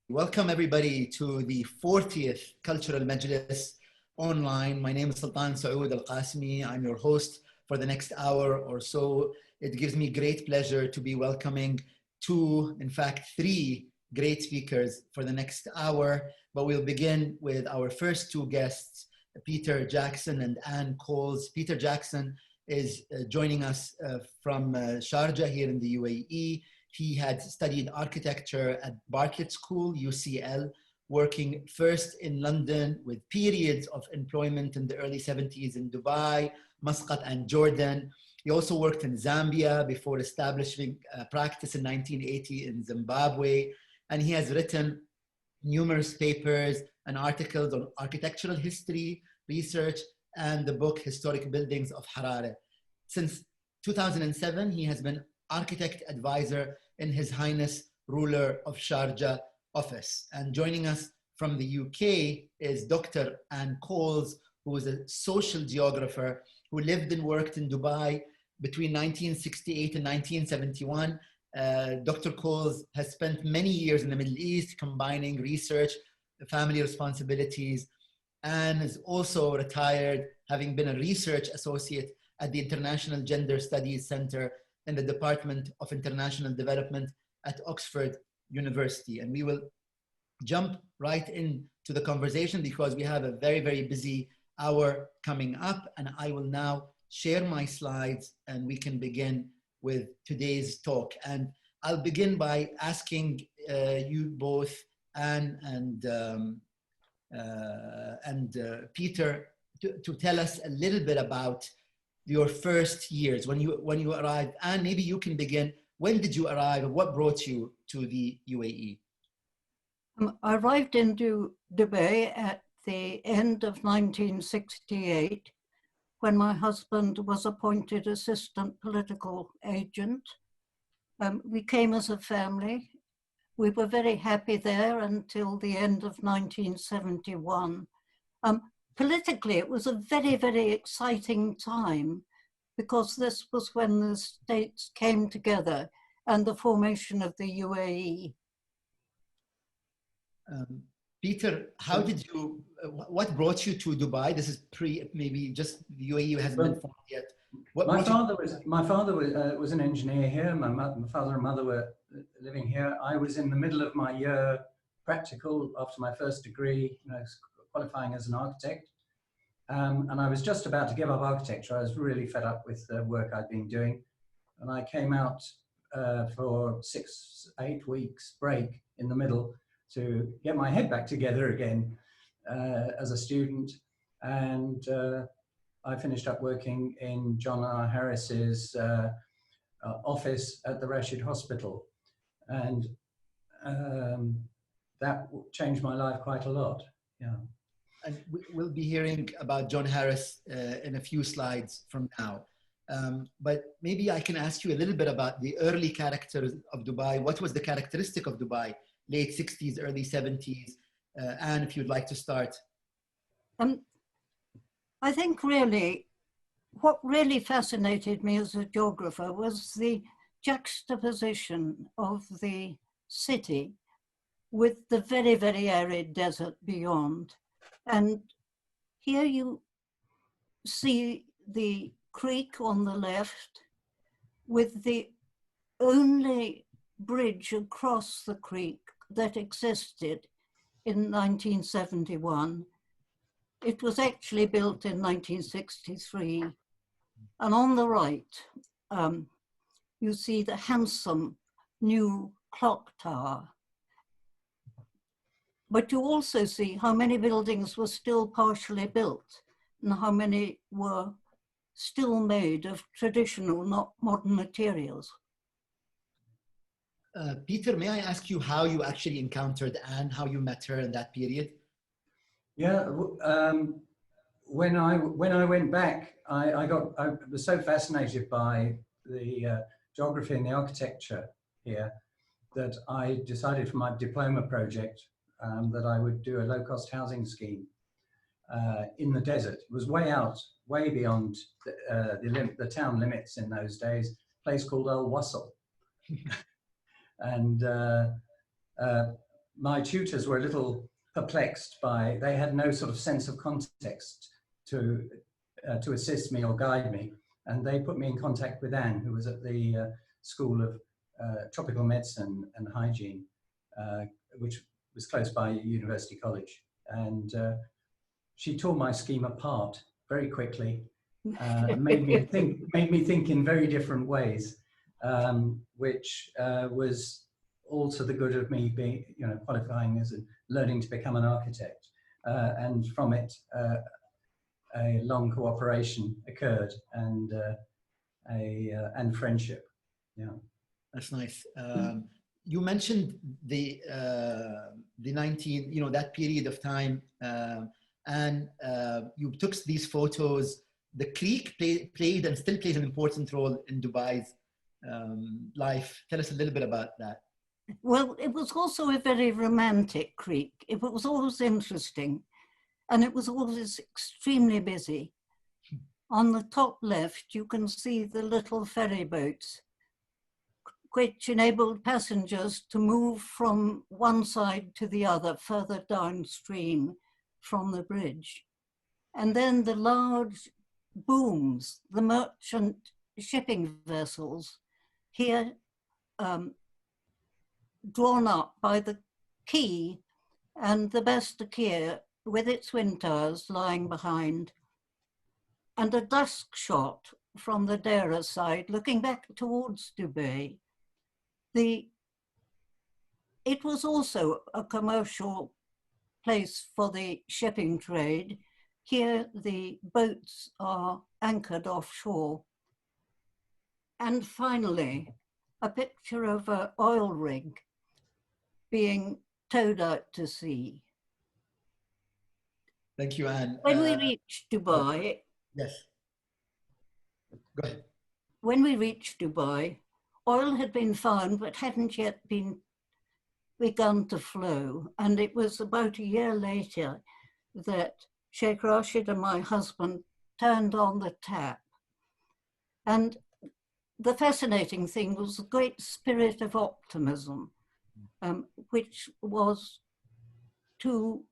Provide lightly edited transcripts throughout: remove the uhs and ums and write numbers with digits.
Welcome everybody to the 40th Cultural Majlis online. My name is Sultan Saoud Al-Qasimi. I'm your host for the next hour or so. It gives me great pleasure to be welcoming three great speakers for the next hour. But we'll begin with our first two guests, Peter Jackson and Anne Coles. Peter Jackson is joining us from Sharjah here in the UAE. He had studied architecture at Bartlett School, UCL, working first in London with periods of employment in the early 70s in Dubai, Muscat and Jordan. He also worked in Zambia before establishing practice in 1980 in Zimbabwe. And he has written numerous papers and articles on architectural history, research, and the book Historic Buildings of Harare. Since 2007, he has been architect advisor in His Highness Ruler of Sharjah office. And joining us from the UK is Dr. Anne Coles, who is a social geographer who lived and worked in Dubai between 1968 and 1971. Dr. Coles has spent many years in the Middle East combining research, family responsibilities, and is also retired, having been a research associate at the International Gender Studies Center in the Department of International Development at Oxford University. And we will jump right into the conversation because we have a very, very busy hour coming up. And I will now share my slides and we can begin with today's talk. And I'll begin by asking you both, Anne and Peter, to tell us a little bit about your first years when you arrived. And maybe you can begin. When did you arrive and what brought you to the UAE? I arrived in Dubai at the end of 1968 when my husband was appointed assistant political agent. We came as a family. We were very happy there until the end of 1971. Politically, it was a very, very exciting time because this was when the states came together and the formation of the UAE. Peter, how did you, what brought you to Dubai? This is maybe just the UAE hasn't been formed yet. My father was an engineer here. My father and mother were living here. I was in the middle of my year practical after my first degree, qualifying as an architect. And I was just about to give up architecture. I was really fed up with the work I'd been doing. And I came out for 6-8 weeks break in the middle to get my head back together again as a student. And I finished up working in John R. Harris's office at the Rashid Hospital. And that changed my life quite a lot, yeah. And we'll be hearing about John Harris in a few slides from now. But maybe I can ask you a little bit about the early characters of Dubai. What was the characteristic of Dubai, late 60s, early 70s? Anne, if you'd like to start. I think really, what really fascinated me as a geographer was the juxtaposition of the city with the very, very arid desert beyond. And here you see the creek on the left with the only bridge across the creek that existed in 1971. It was actually built in 1963. And on the right, you see the handsome new clock tower. But you also see how many buildings were still partially built and how many were still made of traditional, not modern materials. Peter, may I ask you how you actually encountered Anne, how you met her in that period? Yeah, when I went back, I was so fascinated by the geography and the architecture here that I decided for my diploma project that I would do a low-cost housing scheme in the desert. It was way out, way beyond the town limits in those days, a place called El Wasl. And my tutors were a little perplexed by, they had no sort of sense of context to assist me or guide me. And they put me in contact with Anne, who was at the School of Tropical Medicine and Hygiene, which was close by University College. And she tore my scheme apart very quickly, made me think in very different ways, which was all to the good of me being, qualifying as learning to become an architect. And from it, a long cooperation occurred and friendship. Yeah, that's nice. You mentioned the 19, that period of time, and you took these photos. The creek played and still plays an important role in Dubai's life. Tell us a little bit about that. Well, it was also a very romantic creek. It was always interesting, and it was always extremely busy. On the top left, you can see the little ferry boats, which enabled passengers to move from one side to the other, further downstream from the bridge. And then the large booms, the merchant shipping vessels, here drawn up by the quay and the Bastaki with its wind towers lying behind, and a dusk shot from the Dera side looking back towards Dubai. It was also a commercial place for the shipping trade. Here the boats are anchored offshore. And finally, a picture of an oil rig being towed out to sea. Thank you, Anne. When we reached Dubai, yes, go ahead. When we reached Dubai, oil had been found but hadn't yet begun to flow. And it was about a year later that Sheikh Rashid and my husband turned on the tap. And the fascinating thing was the great spirit of optimism, which was to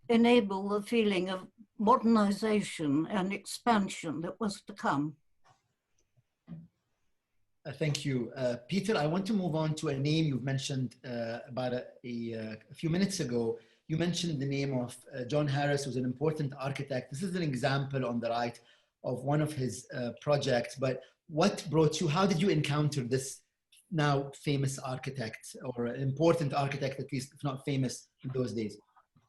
enable the feeling of modernization and expansion that was to come. Thank you. Peter, I want to move on to a name you've mentioned about a few minutes ago. You mentioned the name of John Harris, who's an important architect. This is an example on the right of one of his projects, but what brought you, how did you encounter this now famous architect, or important architect, at least, if not famous in those days?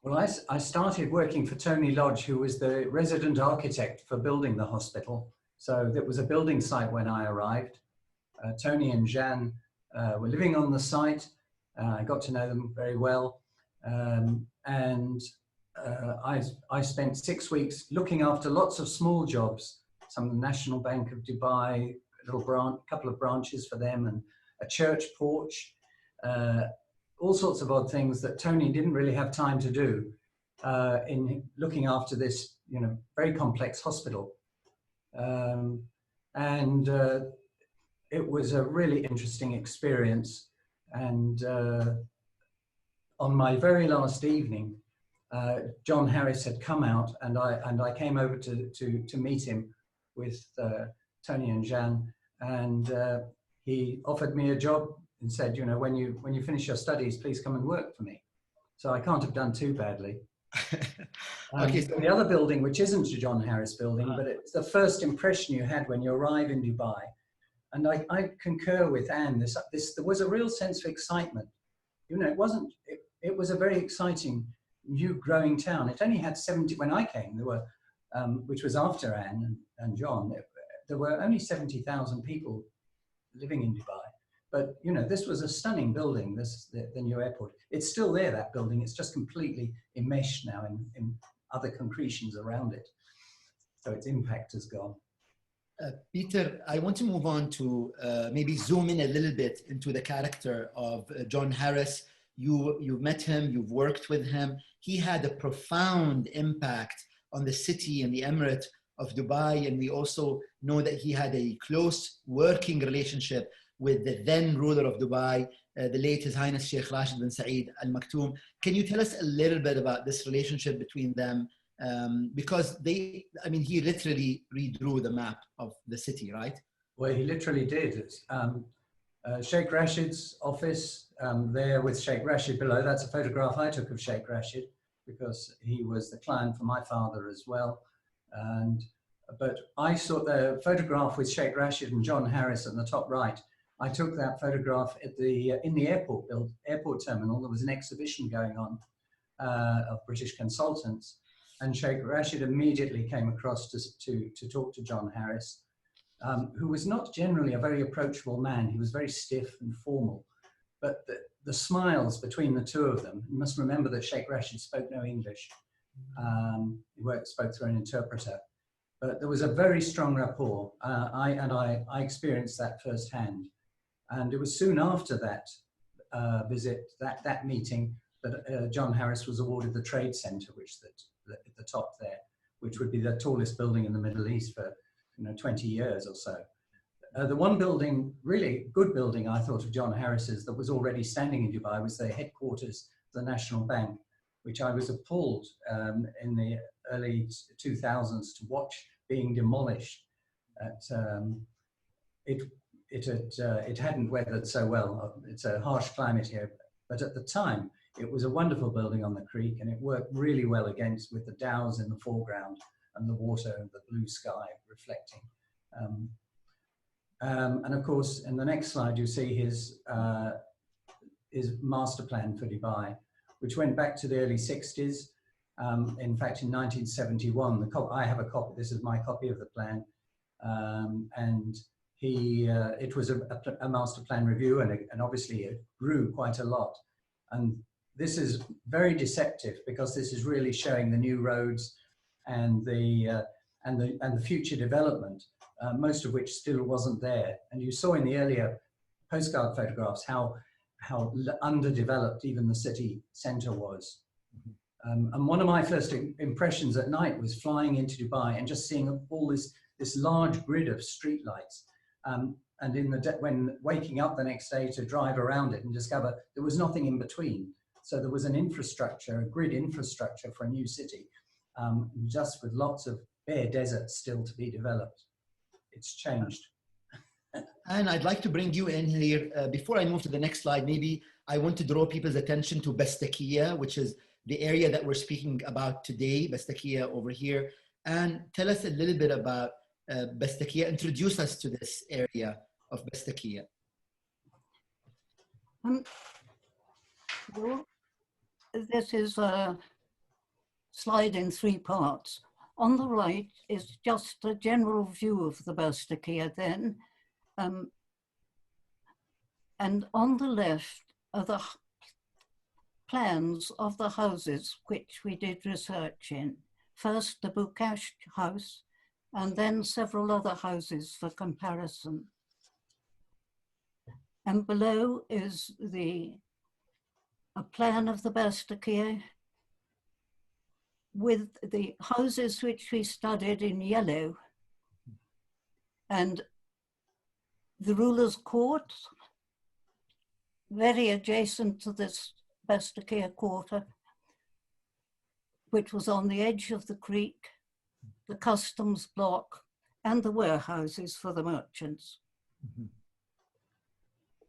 Well, I started working for Tony Lodge, who was the resident architect for building the hospital. So there was a building site when I arrived. Tony and Jeanne were living on the site. I got to know them very well. I spent 6 weeks looking after lots of small jobs, some of the National Bank of Dubai, couple of branches for them, and a church porch, all sorts of odd things that Tony didn't really have time to do in looking after this, very complex hospital. It was a really interesting experience. And on my very last evening, John Harris had come out, and I came over to meet him with Tony and Jeanne, and he offered me a job and said, when you finish your studies, please come and work for me. So I can't have done too badly. Okay, so the other building, which isn't a John Harris building, but it's the first impression you had when you arrive in Dubai. And I concur with Anne. There was a real sense of excitement. It was a very exciting new growing town. It only had 70, when I came, there were, which was after Anne and John, there were only 70,000 people living in Dubai. But, this was a stunning building, the new airport. It's still there, that building. It's just completely enmeshed now in other concretions around it. So its impact has gone. Peter, I want to move on to maybe zoom in a little bit into the character of John Harris. You've met him, you've worked with him. He had a profound impact on the city and the Emirate of Dubai. And we also know that he had a close working relationship with the then ruler of Dubai, the late His Highness Sheikh Rashid bin Saeed Al Maktoum. Can you tell us a little bit about this relationship between them? Because he literally redrew the map of the city, right? Well, he literally did. Sheikh Rashid's office there with Sheikh Rashid below, that's a photograph I took of Sheikh Rashid because he was the client for my father as well. But I saw the photograph with Sheikh Rashid and John Harris in the top right. I took that photograph at in the airport terminal. There was an exhibition going on of British consultants, and Sheikh Rashid immediately came across to talk to John Harris, who was not generally a very approachable man. He was very stiff and formal, but the smiles between the two of them, you must remember that Sheikh Rashid spoke no English. He spoke through an interpreter, but there was a very strong rapport. I experienced that firsthand. And it was soon after that visit, that meeting, that John Harris was awarded the Trade Center, which at the top there, which would be the tallest building in the Middle East for 20 years or so. The one building, really good building, I thought of John Harris's that was already standing in Dubai was the headquarters of the National Bank, which I was appalled in the early 2000s to watch being demolished. It hadn't weathered so well. It's a harsh climate here, but at the time, it was a wonderful building on the creek, and it worked really well with the dhows in the foreground and the water and the blue sky reflecting. And of course, in the next slide, you see his master plan for Dubai, which went back to the early 60s. In fact, in 1971, I have a copy. This is my copy of the plan, and it was a master plan review, and obviously it grew quite a lot. And this is very deceptive because this is really showing the new roads and the future development, most of which still wasn't there. And you saw in the earlier postcard photographs how underdeveloped even the city centre was. And one of my first impressions at night was flying into Dubai and just seeing all this large grid of streetlights. And when waking up the next day to drive around it and discover there was nothing in between. So there was a grid infrastructure for a new city, just with lots of bare desert still to be developed. It's changed. And I'd like to bring you in here. Before I move to the next slide, maybe I want to draw people's attention to Bastaki, which is the area that we're speaking about today, Bastaki over here. And tell us a little bit about Bastaki. Introduce us to this area of Bastaki. Well, this is a slide in 3 parts. On the right is just a general view of the Bastaki then. And on the left are the plans of the houses which we did research in. First the Bukash house, and then several other houses for comparison. And below is a plan of the Bastaki with the houses which we studied in yellow, and the ruler's court, very adjacent to this Bastaki quarter, which was on the edge of the creek, the customs block, and the warehouses for the merchants. Mm-hmm.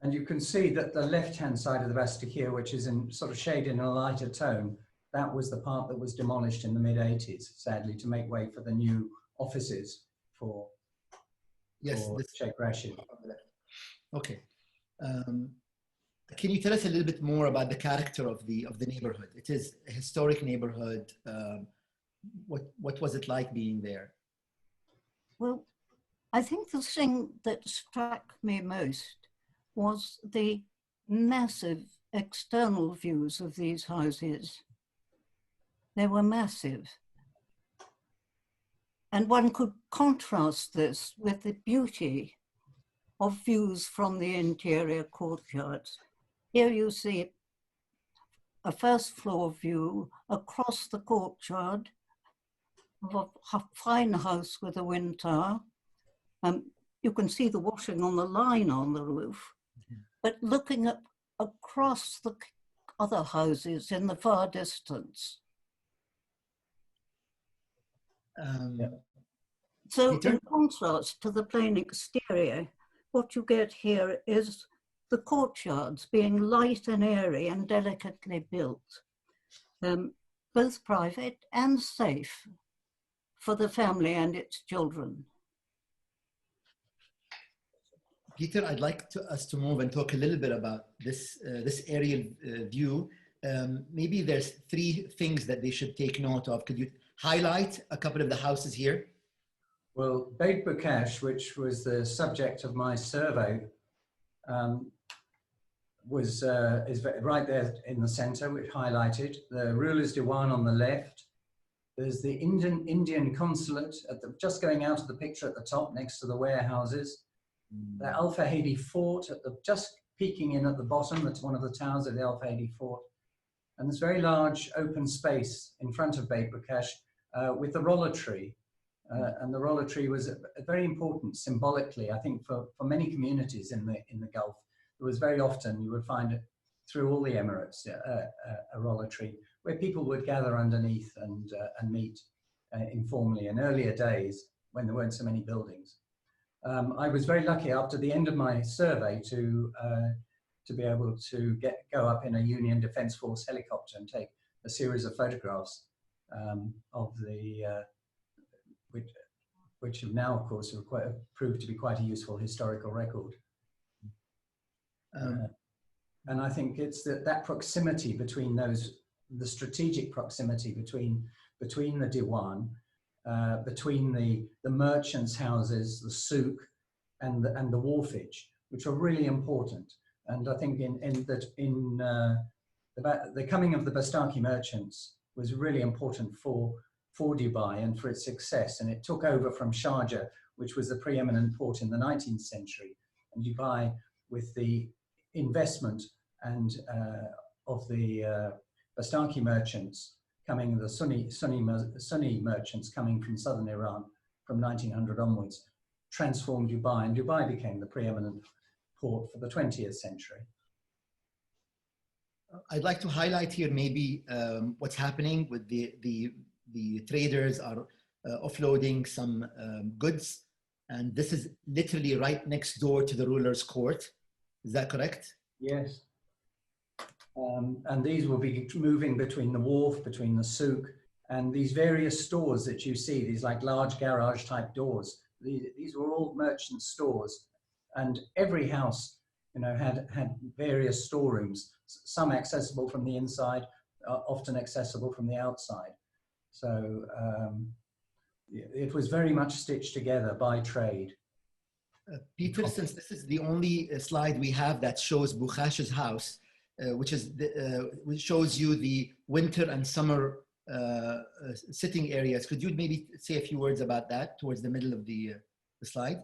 And you can see that the left-hand side of the Bastaki, which is in sort of shade in a lighter tone, that was the part that was demolished in the mid-80s, sadly, to make way for the new offices for Sheikh Rashid. Okay. Can you tell us a little bit more about the character of the neighborhood? It is a historic neighborhood. What was it like being there? Well, I think the thing that struck me most was the massive external views of these houses. They were massive. And one could contrast this with the beauty of views from the interior courtyards. Here you see a first floor view across the courtyard of a fine house with a Windtower. You can see the washing on the line on the roof, but looking at across the other houses in the far distance. Yeah. So Peter? in contrast to the plain exterior, what you get here is the courtyards being light and airy and delicately built, both private and safe for the family and its children. Peter, I'd like us to move and talk a little bit about this aerial view. Maybe there's 3 things that they should take note of. Could you highlight a couple of the houses here? Well, Beit Bukash, which was the subject of my survey, is right there in the center, which highlighted. The ruler's diwan on the left. There's the Indian consulate just going out of the picture at the top, next to the warehouses. The Al Fahidi fort just peeking in at the bottom. That's one of the towers of the Al Fahidi fort. And this very large open space in front of Beit Bukash with the roller tree. And the roller tree was very important symbolically, I think, for many communities in the Gulf. It was very often, you would find it through all the Emirates, a roller tree, where people would gather underneath and meet informally in earlier days when there weren't so many buildings. I was very lucky after the end of my survey to be able to go up in a Union Defence Force helicopter and take a series of photographs of the which have now, of course, proved to be quite a useful historical record. And I think it's that proximity between the strategic proximity between the Diwan, between the merchants' houses, the souk, and the wharfage, which are really important. And I think the coming of the Bastaki merchants was really important for Dubai and for its success. And it took over from Sharjah, which was the preeminent port in the 19th century. And Dubai, with the investment and of the Bastaki merchants coming, the Sunni merchants coming from southern Iran from 1900 onwards, transformed Dubai, and Dubai became the preeminent port for the 20th century. I'd like to highlight here maybe what's happening with the traders are offloading some goods, and this is literally right next door to the ruler's court. Is that correct? Yes. And these will be moving between the wharf, between the souk, and these various stores that you see, these like large garage type doors. These were all merchant stores, and every house, had various storerooms, some accessible from the inside, often accessible from the outside. So it was very much stitched together by trade. Peter, since this is the only slide we have that shows Bukhash's house, which shows you the winter and summer sitting areas, could you maybe say a few words about that towards the middle of the slide?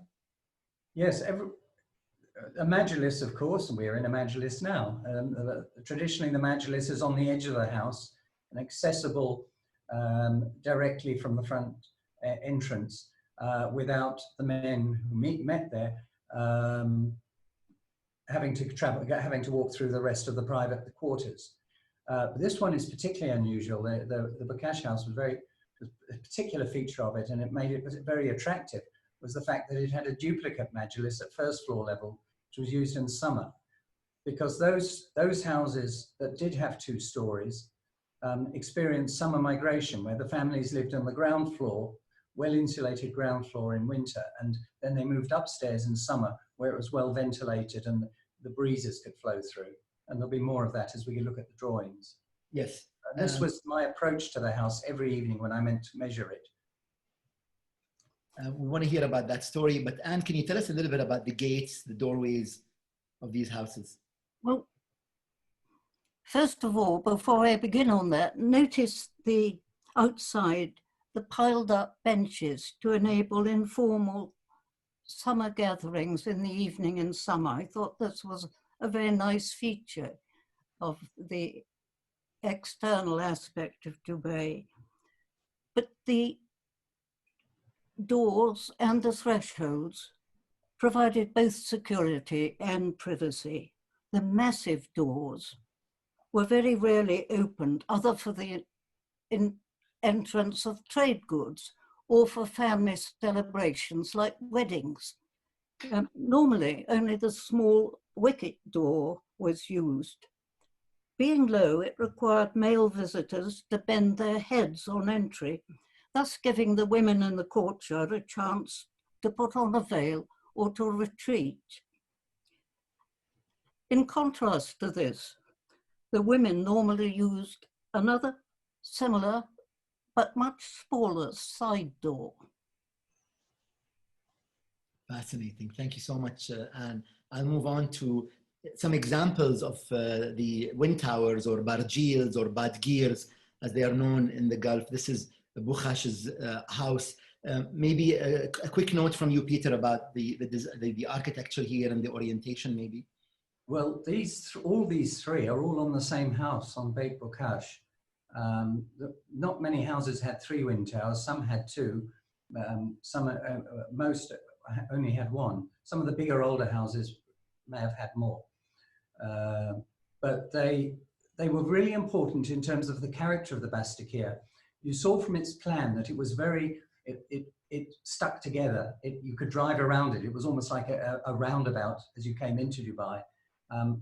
Yes, a Majlis, of course, and we are in a Majlis now. Traditionally, the Majlis is on the edge of the house and accessible directly from the front entrance without the men who met there having to walk through the rest of the private quarters. But this one is particularly unusual. The Bukash house was a particular feature of it, and it made it very attractive, was the fact that it had a duplicate Majlis at first floor level, which was used in summer. Because those houses that did have 2 stories experienced summer migration, where the families lived on the ground floor, well-insulated ground floor in winter, and then they moved upstairs in summer, where it was well ventilated and the breezes could flow through. And there'll be more of that as we look at the drawings. Yes. And this was my approach to the house every evening when I meant to measure it. We want to hear about that story, but Anne, can you tell us a little bit about the gates, the doorways of these houses? Well, first of all, before I begin on that, notice the outside, the piled up benches to enable informal summer gatherings in the evening in summer. I thought this was a very nice feature of the external aspect of Dubai. But the doors and the thresholds provided both security and privacy. the massive doors were very rarely opened, other for the entrance of trade goods or for family celebrations like weddings. Normally, only the small wicket door was used. Being low, it required male visitors to bend their heads on entry, thus giving the women in the courtyard a chance to put on a veil or to retreat. In contrast to this, the women normally used another similar but much smaller side door. Fascinating. Thank you so much, Anne. I'll move on to some examples of the wind towers or barjils or badgirs, as they are known in the Gulf. This is Bukhash's house. Maybe a quick note from you, Peter, about the architecture here and the orientation, maybe. Well, all these three are all on the same house on Beit Bukhash. Not many houses had 3 wind towers. Some had 2. Most only had 1. Some of the bigger, older houses may have had more. But they were really important in terms of the character of the Bastaki. You saw from its plan that it was very, it stuck together. You could drive around it. It was almost like a roundabout as you came into Dubai,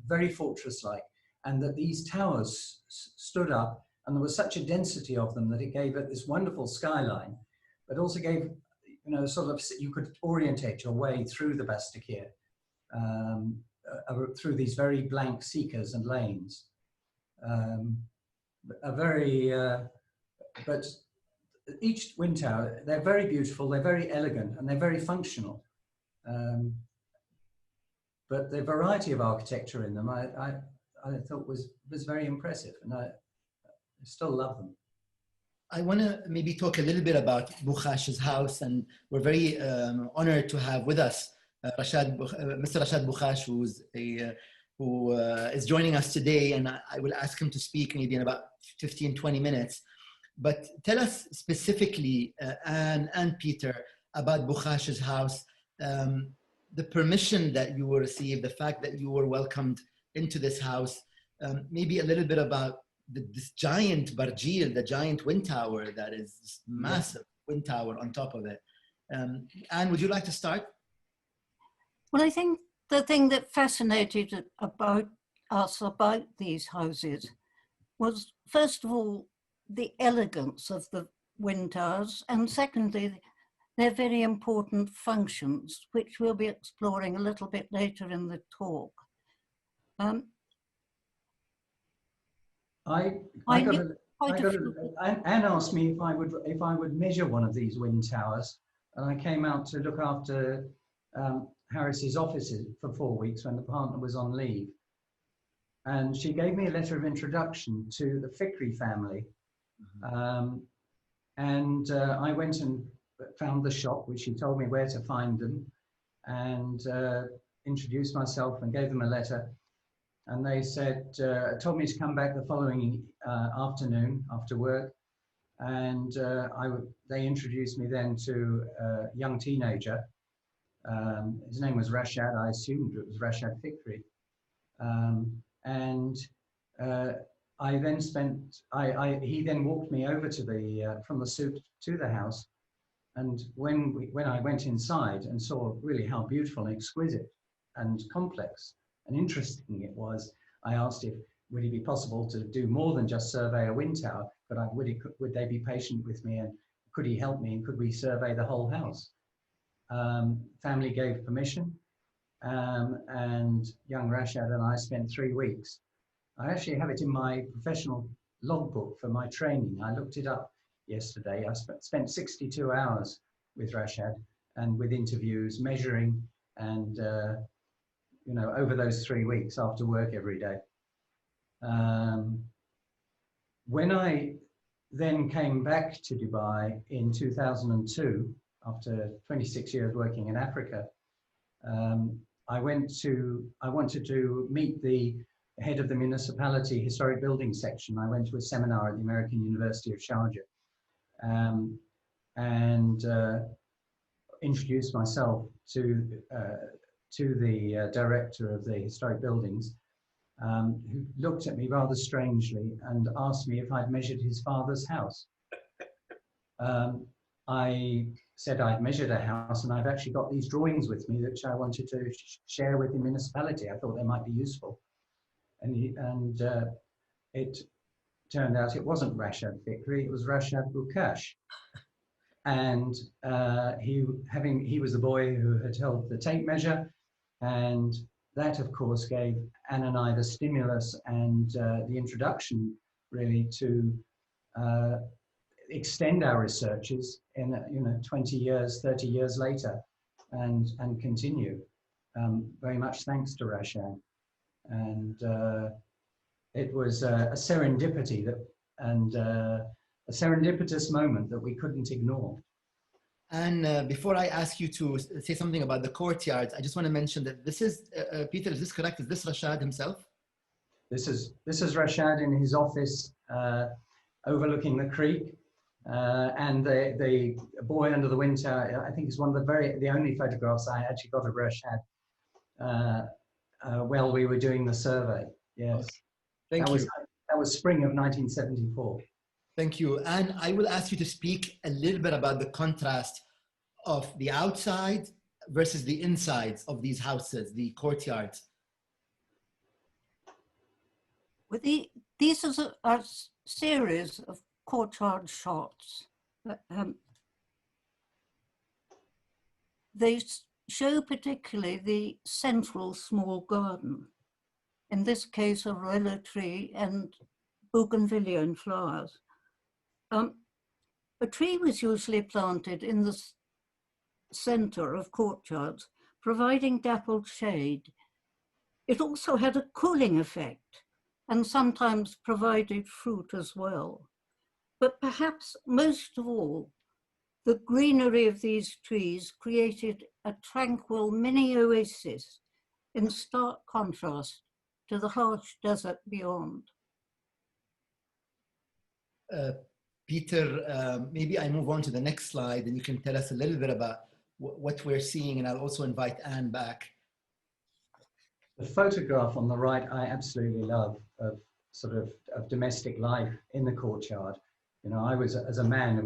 very fortress-like. And that these towers stood up, and there was such a density of them that it gave it this wonderful skyline, but also gave, sort of, you could orientate your way through the Bastaki, through these very blank seekers and lanes. But each wind tower, they're very beautiful, they're very elegant, and they're very functional. But the variety of architecture in them, I thought was very impressive, and I still love them. I want to maybe talk a little bit about Bukhash's house, and we're very honored to have with us Mr. Rashad Bukhash, who is joining us today, and I will ask him to speak maybe in about 15-20 minutes. But tell us specifically, Anne and Peter, about Bukhash's house, the permission that you will receive, the fact that you were welcomed into this house, maybe a little bit about this giant barjil, the giant wind tower that is this massive wind tower on top of it. Anne, would you like to start? Well, I think the thing that fascinated about us about these houses was, first of all, the elegance of the wind towers, and secondly, their very important functions, which we'll be exploring a little bit later in the talk. Anne asked me if I would measure one of these wind towers, and I came out to look after Harris's offices for 4 weeks when the partner was on leave. And she gave me a letter of introduction to the Fikri family. I went and found the shop, which she told me where to find them, and introduced myself and gave them a letter. And they said, told me to come back the following afternoon after work. And they introduced me then to a young teenager. His name was Rashad. I assumed it was Rashad Fikri. He then walked me over to from the souk to the house. And when I went inside and saw really how beautiful and exquisite and complex and interesting it was, I asked would it be possible to do more than just survey a wind tower, but would they be patient with me, and could he help me, and could we survey the whole house? Family gave permission, and young Rashad and I spent 3 weeks. I actually have it in my professional logbook for my training. I looked it up yesterday. I spent 62 hours with Rashad, and with interviews, measuring, and over those 3 weeks after work every day. When I then came back to Dubai in 2002, after 26 years working in Africa, I wanted to meet the head of the municipality historic building section. I went to a seminar at the American University of Sharjah, and introduced myself to the director of the historic buildings, who looked at me rather strangely and asked me if I'd measured his father's house. I said I'd measured a house, and I've actually got these drawings with me which I wanted to share with the municipality. I thought they might be useful. And it turned out it wasn't Rashad Fikri, it was Rashad Bukash. And he was the boy who had held the tape measure, and that of course gave Anne and I the stimulus and the introduction really to extend our researches in 20 years, 30 years later, and continue. Very much thanks to Rashad. And it was a serendipity a serendipitous moment that we couldn't ignore. And before I ask you to say something about the courtyards, I just want to mention that this is, Peter, is this correct? Is this Rashad himself? This is Rashad in his office overlooking the creek. And the boy under the Windtower, I think is one of the only photographs I actually got of Rashad while we were doing the survey. Yes. Okay. Thank you. That was spring of 1974. Thank you. And I will ask you to speak a little bit about the contrast of the outside versus the insides of these houses, the courtyards. Well, these are a series of courtyard shots. They show particularly the central small garden, in this case a rella tree and bougainvillea in flowers. A tree was usually planted in the center of courtyards, providing dappled shade. It also had a cooling effect and sometimes provided fruit as well. But perhaps most of all, the greenery of these trees created a tranquil mini oasis in stark contrast to the harsh desert beyond. Peter, maybe I move on to the next slide and you can tell us a little bit about what we're seeing, and I'll also invite Anne back. The photograph on the right I absolutely love, of domestic life in the courtyard. I was, as a man,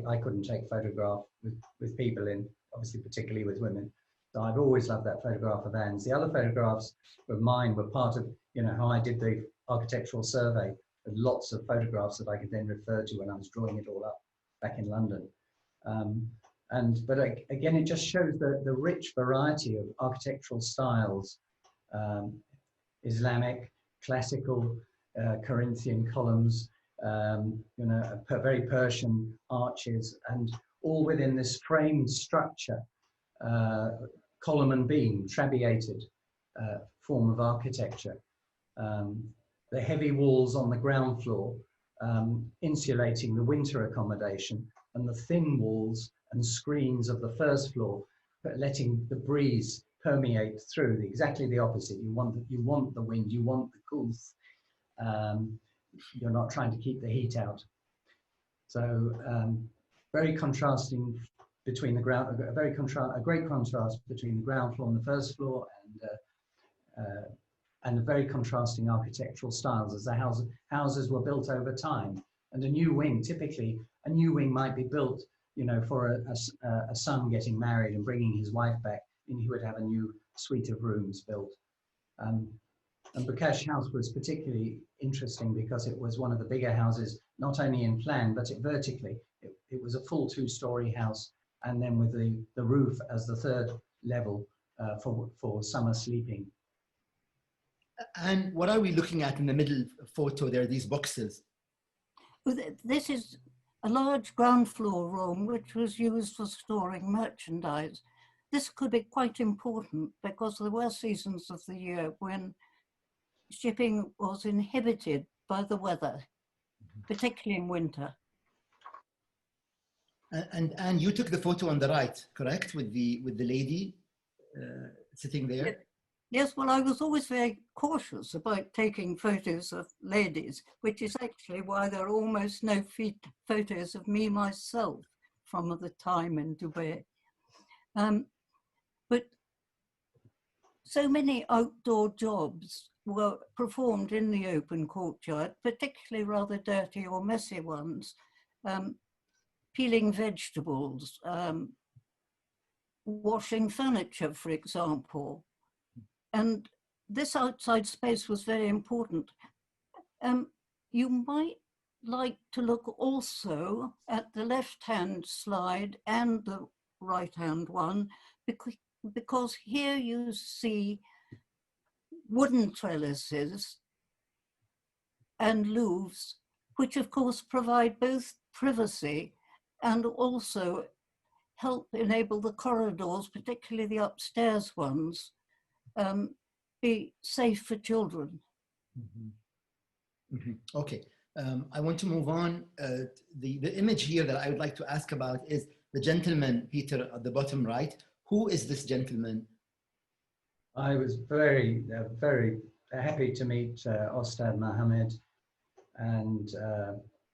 I couldn't take photograph with people in, obviously particularly with women. So I've always loved that photograph of Anne's. The other photographs of mine were part of, how I did the architectural survey. Lots of photographs that I could then refer to when I was drawing it all up back in London. But again, it just shows the rich variety of architectural styles, Islamic, classical, Corinthian columns, very Persian arches, and all within this framed structure, column and beam, trabeated form of architecture. The heavy walls on the ground floor, insulating the winter accommodation, and the thin walls and screens of the first floor, but letting the breeze permeate through. Exactly the opposite. You want the wind, you want the cool. You're not trying to keep the heat out. So very contrasting between the ground, a great contrast between the ground floor and the first floor, and the very contrasting architectural styles as the houses were built over time. And a new wing, typically, a new wing might be built, for a son getting married and bringing his wife back, and he would have a new suite of rooms built. And Bukash House was particularly interesting because it was one of the bigger houses, not only in plan, but vertically. It was a full 2-story house, and then with the roof as the third level for summer sleeping. And what are we looking at in the middle photo? There are these boxes. This is a large ground floor room which was used for storing merchandise. This could be quite important because there were seasons of the year when shipping was inhibited by the weather, particularly in winter. And you took the photo on the right, correct, with the lady sitting there? Yes, well, I was always very cautious about taking photos of ladies, which is actually why there are almost no photos of me myself from the time in Dubai. But so many outdoor jobs were performed in the open courtyard, particularly rather dirty or messy ones, peeling vegetables, washing furniture, for example. And this outside space was very important. You might like to look also at the left-hand slide and the right-hand one, because here you see wooden trellises and louvres, which of course provide both privacy and also help enable the corridors, particularly the upstairs ones, be safe for children. Mm-hmm. Mm-hmm. Okay, I want to move on. The image here that I would like to ask about is the gentleman, Peter, at the bottom right. Who is this gentleman? I was very, very happy to meet Ostad Mohammed, and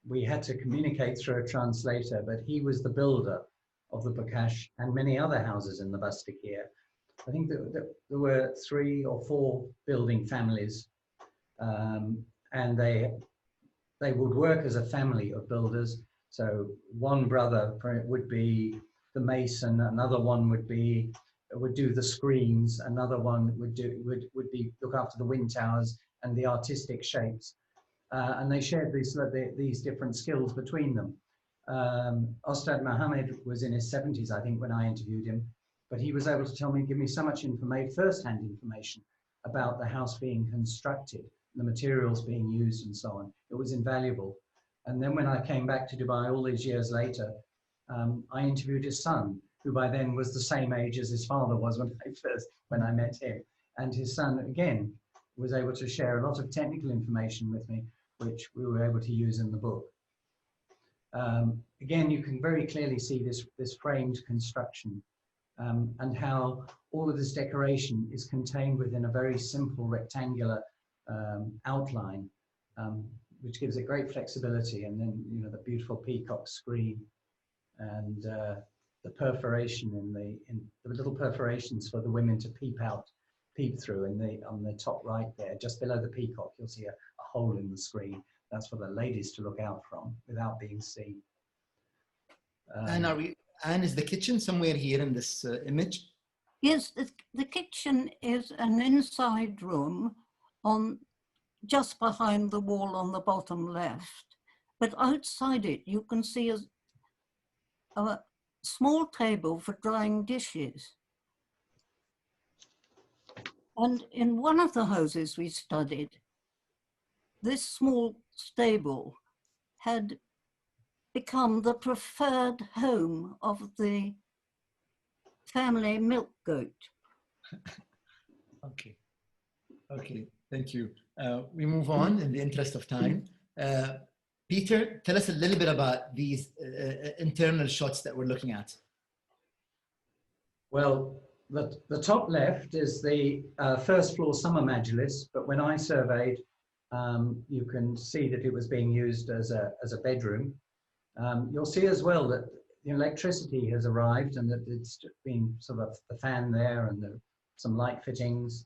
we had to communicate through a translator, but he was the builder of the Bakash and many other houses in the Bastaki. I think that there were 3 or 4 building families, and they would work as a family of builders. So one brother would be the mason, another one would do the screens, another one would look after the wind towers and the artistic shapes, and they shared these different skills between them. Ostad Mohammed was in his 70s, I think, when I interviewed him, but he was able to give me so much first-hand information about the house being constructed, the materials being used and so on. It was invaluable. And then when I came back to Dubai all these years later, I interviewed his son, who by then was the same age as his father was when I met him. And his son, again, was able to share a lot of technical information with me, which we were able to use in the book. Again, you can very clearly see this framed construction, and how all of this decoration is contained within a very simple rectangular outline, which gives it great flexibility. And then, you know, the beautiful peacock screen and the perforation in the little perforations for the women to peep through on the top right there, just below the peacock, you'll see a hole in the screen. That's for the ladies to look out from without being seen. And is the kitchen somewhere here in this image? Yes, the kitchen is an inside room just behind the wall on the bottom left. But outside it, you can see a small table for drying dishes. And in one of the houses we studied, this small stable had become the preferred home of the family milk goat. Okay, thank you. We move on in the interest of time. Peter, tell us a little bit about these internal shots that we're looking at. Well, the top left is the first floor summer Majlis, but when I surveyed, you can see that it was being used as a bedroom. You'll see as well that the electricity has arrived and that it's been sort of the fan there and some light fittings.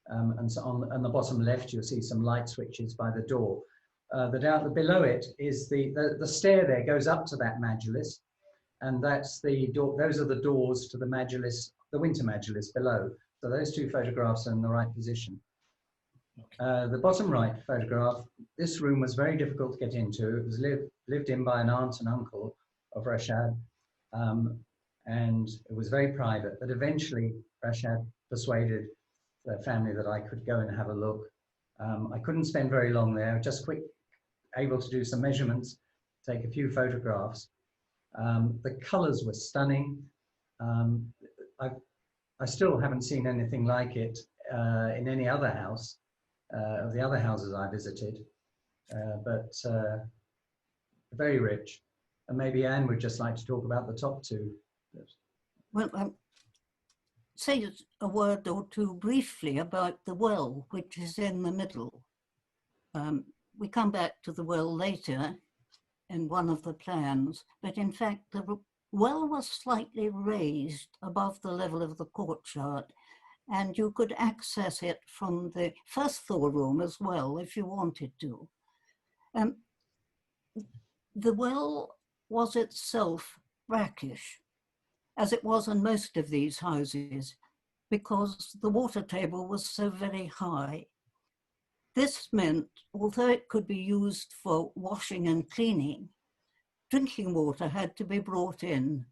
And so on the bottom left, you'll see some light switches by the door. Below it is the stair there goes up to that Majlis, and that's the door. Those are the doors to the Majlis, the winter Majlis below. So those 2 photographs are in the right position. Okay. The bottom right photograph, this room was very difficult to get into. It was lived in by an aunt and uncle of Rashad, and it was very private. But eventually, Rashad persuaded the family that I could go and have a look. I couldn't spend very long there, just able to do some measurements, take a few photographs. The colors were stunning. I still haven't seen anything like it in any other house of the other houses I visited, but very rich. And maybe Anne would just like to talk about the top 2. Well, say a word or two briefly about the well, which is in the middle. We come back to the well later in one of the plans, but in fact the well was slightly raised above the level of the courtyard, and you could access it from the first floor room as well if you wanted to. The well was itself brackish, as it was in most of these houses, because the water table was so very high. This meant, although it could be used for washing and cleaning, drinking water had to be brought in,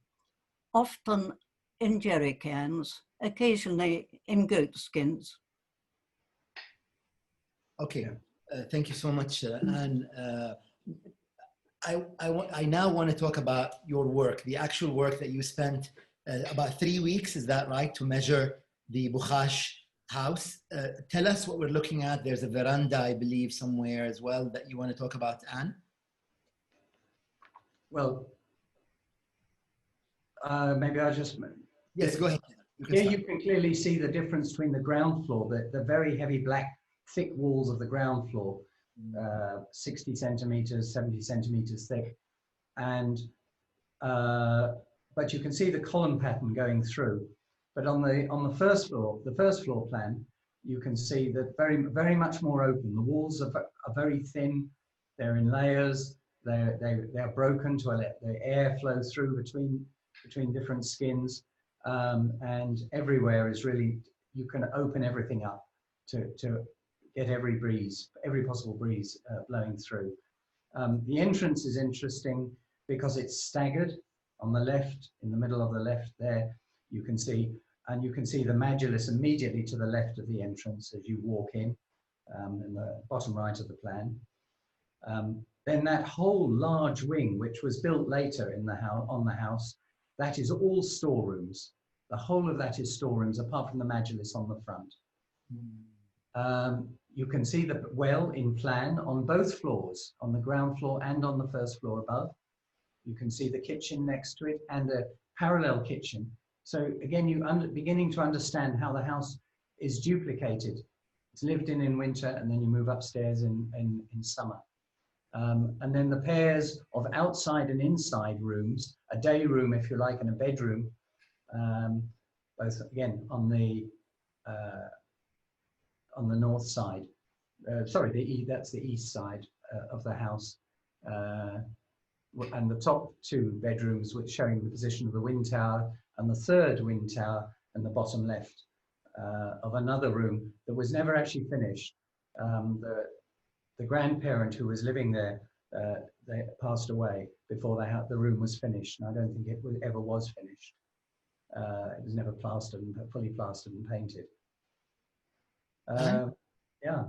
often in jerry cans, occasionally in goat skins. Okay, thank you so much, Anne. I now want to talk about your work, the actual work that you spent about 3 weeks, is that right, to measure the Bukhash house. Tell us what we're looking at. There's a veranda, I believe, somewhere as well that you want to talk about, Anne. Well, maybe I'll just... Yes, go ahead. You can clearly see the difference between the ground floor, the very heavy black, thick walls of the ground floor, 60 centimeters, 70 centimeters thick. And, but you can see the column pattern going through. But on the first floor plan, you can see that very much more open. The walls are very thin. They're in layers. They're broken to let the air flow through between different skins. And everywhere is really, you can open everything up to get every possible breeze blowing through. The entrance is interesting because it's staggered. On the left, in the middle of the left there, you can see the Majlis immediately to the left of the entrance as you walk in the bottom right of the plan. Then that whole large wing, which was built later on the house, that is all storerooms. The whole of that is storerooms, apart from the Majlis on the front. You can see the well in plan on both floors, on the ground floor and on the first floor above. You can see the kitchen next to it and a parallel kitchen. So again, beginning to understand how the house is duplicated. It's lived in winter, and then you move upstairs in summer. And then the pairs of outside and inside rooms, a day room, if you like, and a bedroom, both again on the north side. That's the east side of the house. And the top two bedrooms, which showing the position of the Windtower, and the third Windtower, and the bottom left of another room that was never actually finished. The grandparent who was living there, they passed away before the room was finished, and I don't think it ever was finished. It was never plastered and fully plastered and painted. Yeah.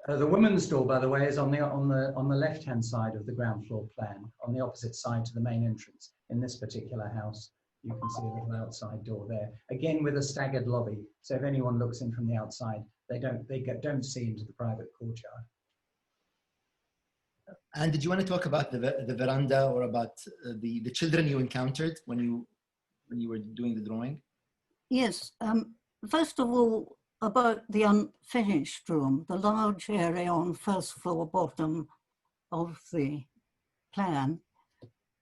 The women's door, by the way, is on the left-hand side of the ground floor plan, on the opposite side to the main entrance. In this particular house, you can see a little outside door there, again with a staggered lobby. So if anyone looks in from the outside, they don't see into the private courtyard. And did you want to talk about the veranda or about the children you encountered when you were doing the drawing? Yes. First of all, about the unfinished room, the large area on first floor bottom of the plan.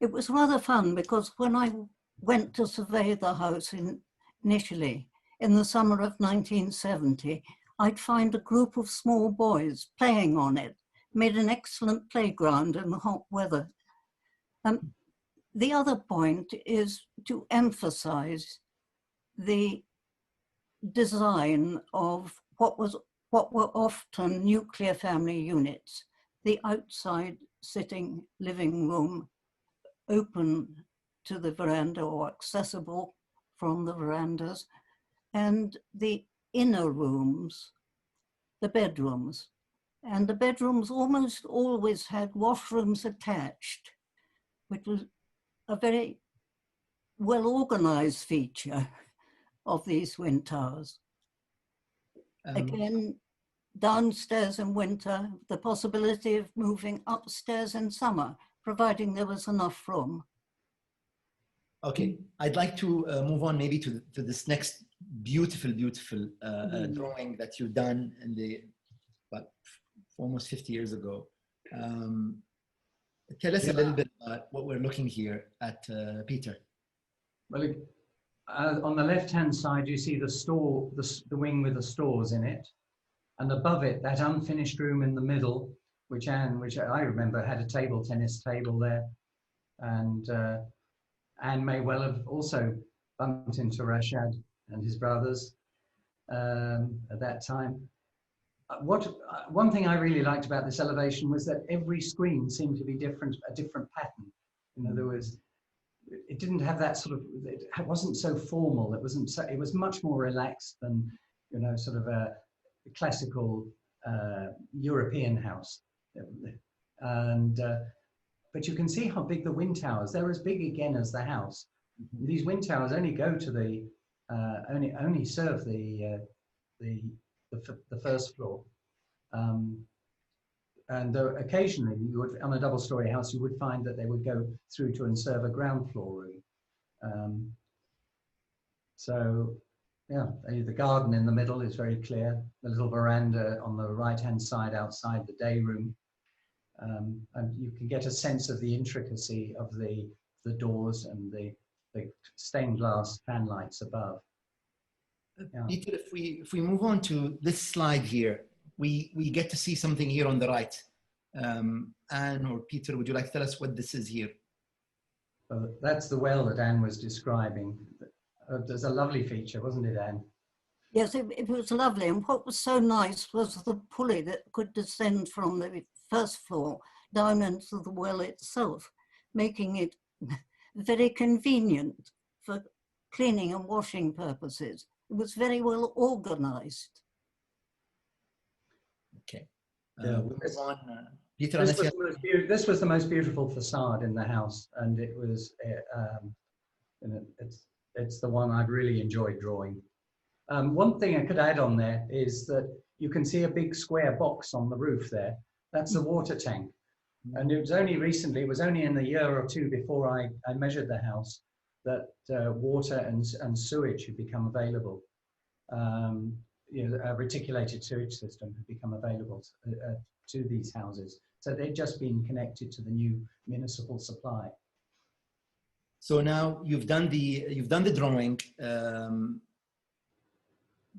It was rather fun because when I went to survey the house initially in the summer of 1970, I'd find a group of small boys playing on it, made an excellent playground in the hot weather. The other point is to emphasize the design of what were often nuclear family units, the outside sitting living room open to the veranda or accessible from the verandas, and the inner rooms, the bedrooms. And the bedrooms almost always had washrooms attached, which was a very well-organized feature of these Windtowers. Again, downstairs in winter, the possibility of moving upstairs in summer, providing there was enough room. Okay, I'd like to move on maybe to this next beautiful drawing that you've done in almost 50 years ago. Tell us a little bit about what we're looking here at, Peter. Well, on the left-hand side, you see the store, the wing with the stores in it. And above it, that unfinished room in the middle, which I remember had a tennis table there. And Anne may well have also bumped into Rashad and his brothers at that time. One thing I really liked about this elevation was that every screen seemed to be a different pattern. You know, it didn't have that sort of, it wasn't so formal. It was much more relaxed than, you know, sort of a classical European house. And but you can see how big the wind towers, they're as big again as the house. Mm-hmm. These wind towers only go to the only serve the first floor. And occasionally, you would, on a double-story house, you would find that they would go through to and serve a ground floor room. So, yeah, the garden in the middle is very clear. The little veranda on the right-hand side outside the day room. And you can get a sense of the intricacy of the doors and the stained glass fan lights above. Yeah. Peter, if we move on to this slide here, we get to see something here on the right. Anne or Peter, would you like to tell us what this is here? That's the well that Anne was describing. There's a lovely feature, wasn't it, Anne? Yes, it was lovely. And what was so nice was the pulley that could descend from the first floor down into the well itself, making it very convenient for cleaning and washing purposes. It was very well organized. Okay. Yeah. We'll move on. Peter, this was the most beautiful facade in the house, and it was it's the one I've really enjoyed drawing. One thing I could add on there is that you can see a big square box on the roof there. That's the water tank. And it was only recently, it was only in a year or two before I measured the house, that water and sewage had become available. You know, a reticulated sewage system had become available to these houses. So they'd just been connected to the new municipal supply. So now you've done the drawing, and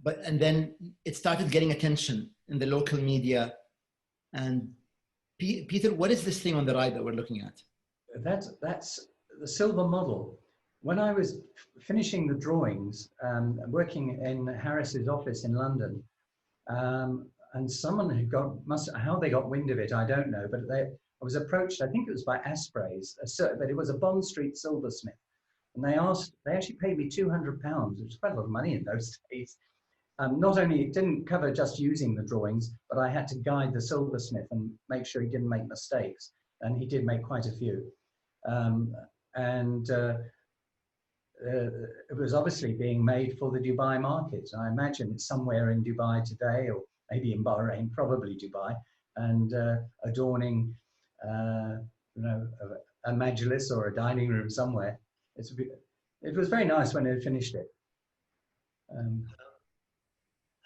then it started getting attention in the local media. And Peter, what is this thing on the right that we're looking at? That's the silver model. When I was finishing the drawings, working in Harris's office in London, and someone had how they got wind of it, I don't know, but I was approached, I think it was by Aspreys, but it was a Bond Street silversmith. And they actually paid me £200, which was quite a lot of money in those days. Not only, it didn't cover just using the drawings, but I had to guide the silversmith and make sure he didn't make mistakes. And he did make quite a few. It was obviously being made for the Dubai market. I imagine it's somewhere in Dubai today, or maybe in Bahrain, probably Dubai, and adorning, you know, a majlis or a dining room somewhere. It was very nice when they finished it.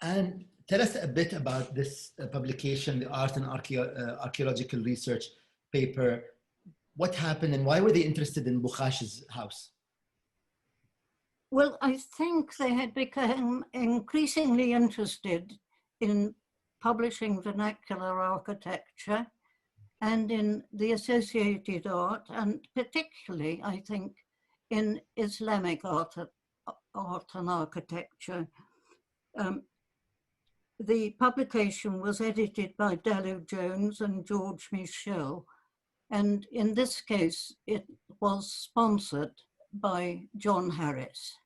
And tell us a bit about this publication, the Art and Archaeological Research paper. What happened and why were they interested in Bukhash's house? Well, I think they had become increasingly interested in publishing vernacular architecture and in the associated art, and particularly, I think, in Islamic art and architecture. The publication was edited by Dalu Jones and George Michel, and in this case, it was sponsored by John Harris.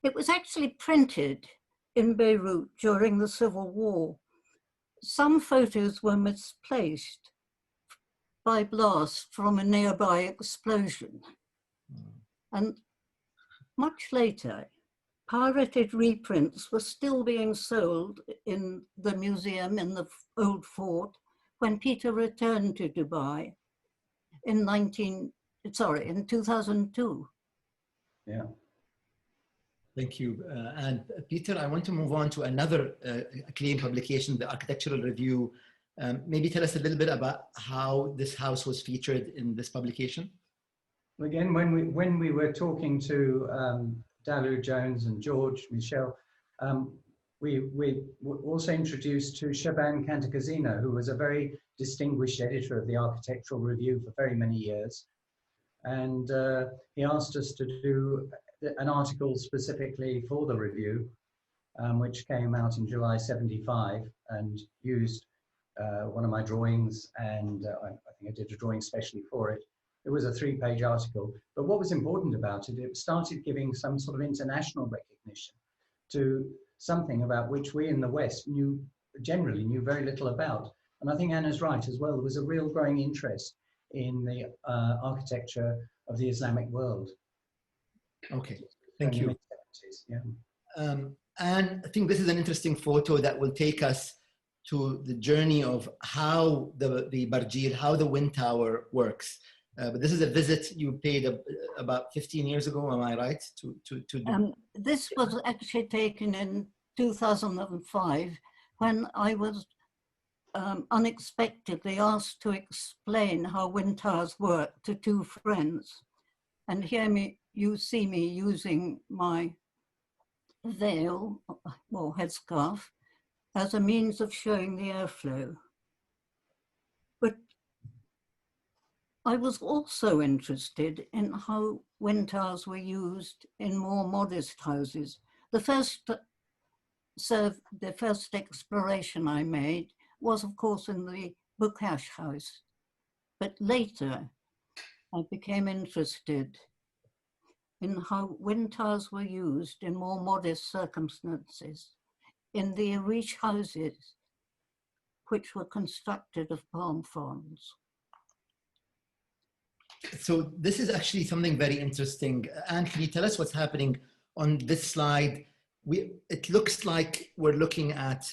It was actually printed in Beirut during the Civil War. Some photos were misplaced by blast from a nearby explosion. And much later, pirated reprints were still being sold in the museum in the old fort when Peter returned to Dubai in 2002. Yeah. Thank you. And Peter, I want to move on to another acclaimed publication, the Architectural Review. Maybe tell us a little bit about how this house was featured in this publication. Again, when we were talking to Dalu Jones and George Michel, we were also introduced to Shaban Cantacuzino, who was a very distinguished editor of the Architectural Review for very many years. And he asked us to do an article specifically for the review, which came out in July '75 and used one of my drawings, and I think I did a drawing specially for it. It was a 3-page article, but what was important about it, it started giving some sort of international recognition to something about which we in the West generally knew very little about. And I think Anna's right as well. There was a real growing interest in the architecture of the Islamic world. Okay, thank you. Yeah. And I think this is an interesting photo that will take us to the journey of how the Barjeel, how the Windtower works. But this is a visit you paid about 15 years ago, am I right? This was actually taken in 2005 when I was unexpectedly asked to explain how wind towers work to 2 friends. And here you see me using my veil or headscarf as a means of showing the airflow. But I was also interested in how wind towers were used in more modest houses. The first exploration I made was, of course, in the Bukash house. But later, I became interested in how wind towers were used in more modest circumstances in the Arish houses, which were constructed of palm fronds. So this is actually something very interesting. Anne, can you tell us what's happening on this slide? It looks like we're looking at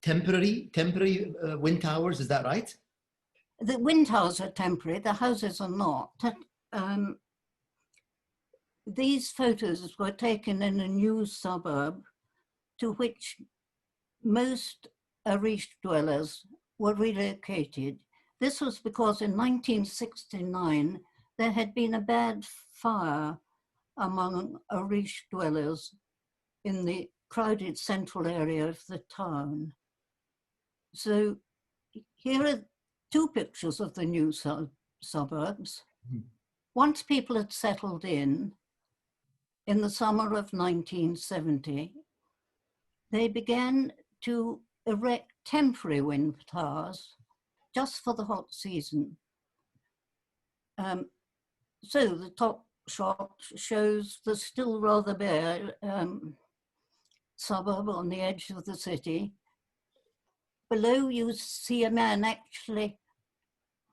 temporary wind towers, is that right? The wind towers are temporary, the houses are not. These photos were taken in a new suburb to which most Arish dwellers were relocated. This was because in 1969, there had been a bad fire among Arish dwellers in the crowded central area of the town. So here are 2 pictures of the new suburbs. Once people had settled in the summer of 1970, they began to erect temporary wind towers just for the hot season. So the top shot shows the still rather bare suburb on the edge of the city. Below you see a man actually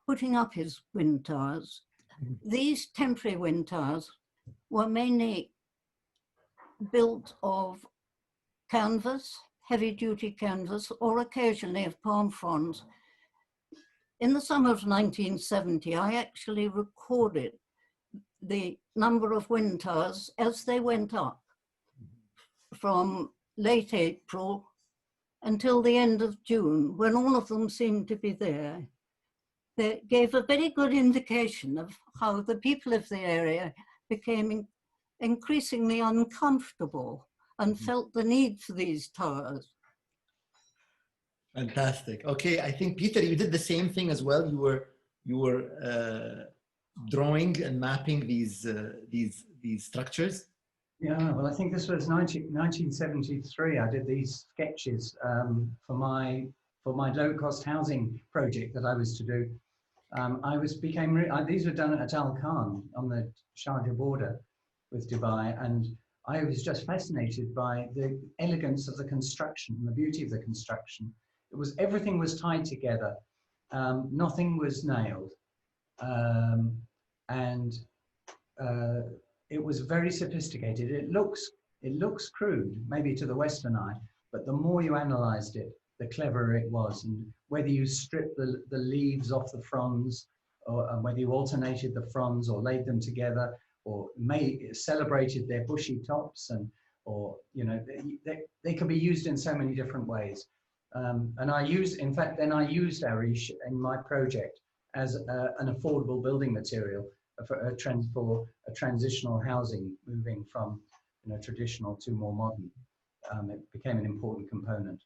putting up his wind towers. These temporary wind towers were mainly built of canvas, heavy-duty canvas, or occasionally of palm fronds. In the summer of 1970, I actually recorded the number of wind towers as they went up from late April until the end of June, when all of them seemed to be there. They gave a very good indication of how the people of the area became increasingly uncomfortable and felt the need for these towers. Fantastic. Okay, I think Peter, you did the same thing as well. You were drawing and mapping these structures. Yeah, well, I think this was 1973. I did these sketches for my low-cost housing project that I was to do. These were done at Al Khan on the Sharjah border with Dubai, and I was just fascinated by the elegance of the construction and the beauty of the construction. Everything was tied together, nothing was nailed, and it was very sophisticated. It looks crude, maybe to the Western eye, but the more you analysed it, the cleverer it was. And whether you stripped the leaves off the fronds, or whether you alternated the fronds or laid them together, or celebrated their bushy tops, they could be used in so many different ways. And I used Arish in my project as an affordable building material for a transitional housing, moving from traditional to more modern. It became an important component.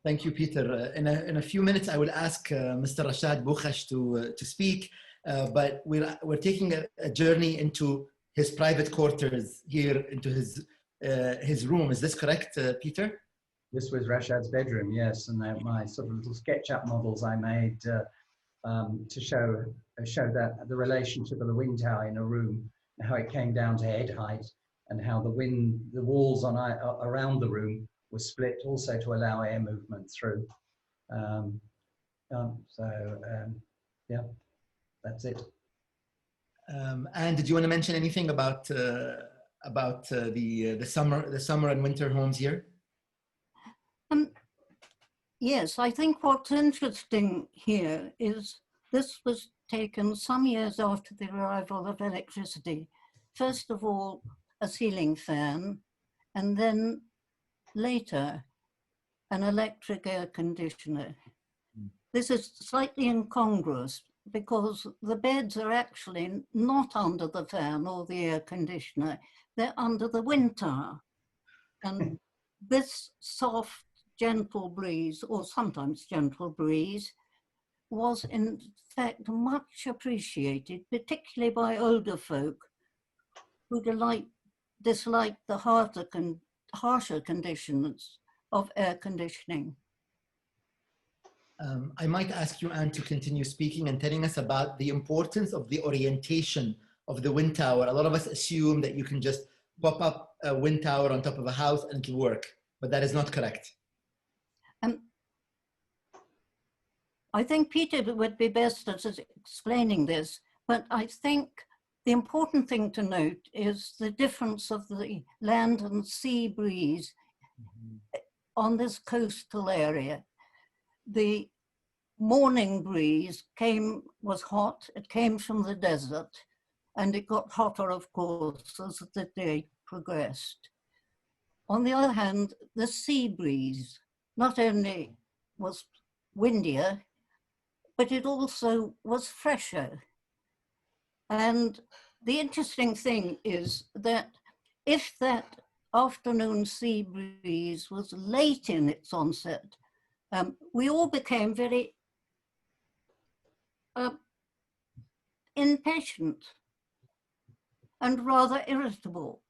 Thank you, Peter. In a few minutes, I will ask Mr. Rashad Bukhash to speak, but we're taking a journey into his private quarters here, into his room. Is this correct, Peter? This was Rashad's bedroom, yes, and my sort of little SketchUp models I made to show that the relationship of the wind tower in a room, and how it came down to head height, and how the walls around the room were split also to allow air movement through. Yeah, that's it. And did you want to mention anything about the summer and winter homes here? Yes, I think what's interesting here is this was taken some years after the arrival of electricity. First of all, a ceiling fan, and then later an electric air conditioner. This is slightly incongruous because the beds are actually not under the fan or the air conditioner, they're under the wind tower. And this soft, gentle breeze, or sometimes gentle breeze, was in fact much appreciated, particularly by older folk who disliked the harsher conditions of air conditioning. I might ask you, Anne, to continue speaking and telling us about the importance of the orientation of the wind tower. A lot of us assume that you can just pop up a wind tower on top of a house and it'll work, but that is not correct. I think Peter would be best at explaining this, but I think the important thing to note is the difference of the land and sea breeze on this coastal area. The morning breeze was hot, it came from the desert, and it got hotter, of course, as the day progressed. On the other hand, the sea breeze not only was windier, but it also was fresher. And the interesting thing is that if that afternoon sea breeze was late in its onset, we all became very impatient and rather irritable.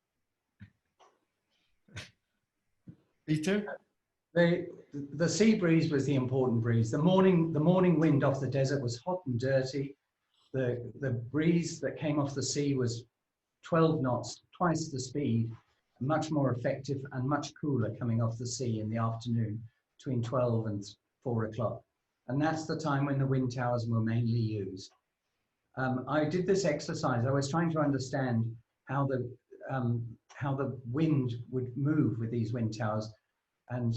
Peter? The sea breeze was the important breeze. The morning wind off the desert was hot and dirty. The breeze that came off the sea was 12 knots, twice the speed, much more effective and much cooler coming off the sea in the afternoon between 12 and 4 o'clock. And that's the time when the wind towers were mainly used. I did this exercise. I was trying to understand how the wind would move with these wind towers. And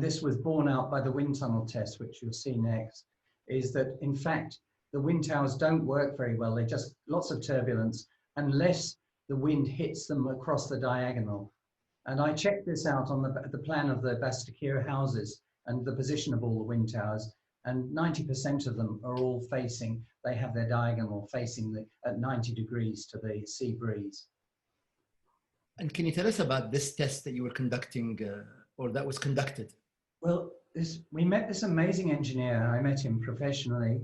this was borne out by the wind tunnel test, which you'll see next, is that in fact, the wind towers don't work very well. They just, lots of turbulence unless the wind hits them across the diagonal. And I checked this out on the plan of the Bastaki houses and the position of all the wind towers, and 90% of them are all facing, they have their diagonal facing at 90 degrees to the sea breeze. And can you tell us about this test that you were conducting, or that was conducted? Well, we met this amazing engineer. I met him professionally,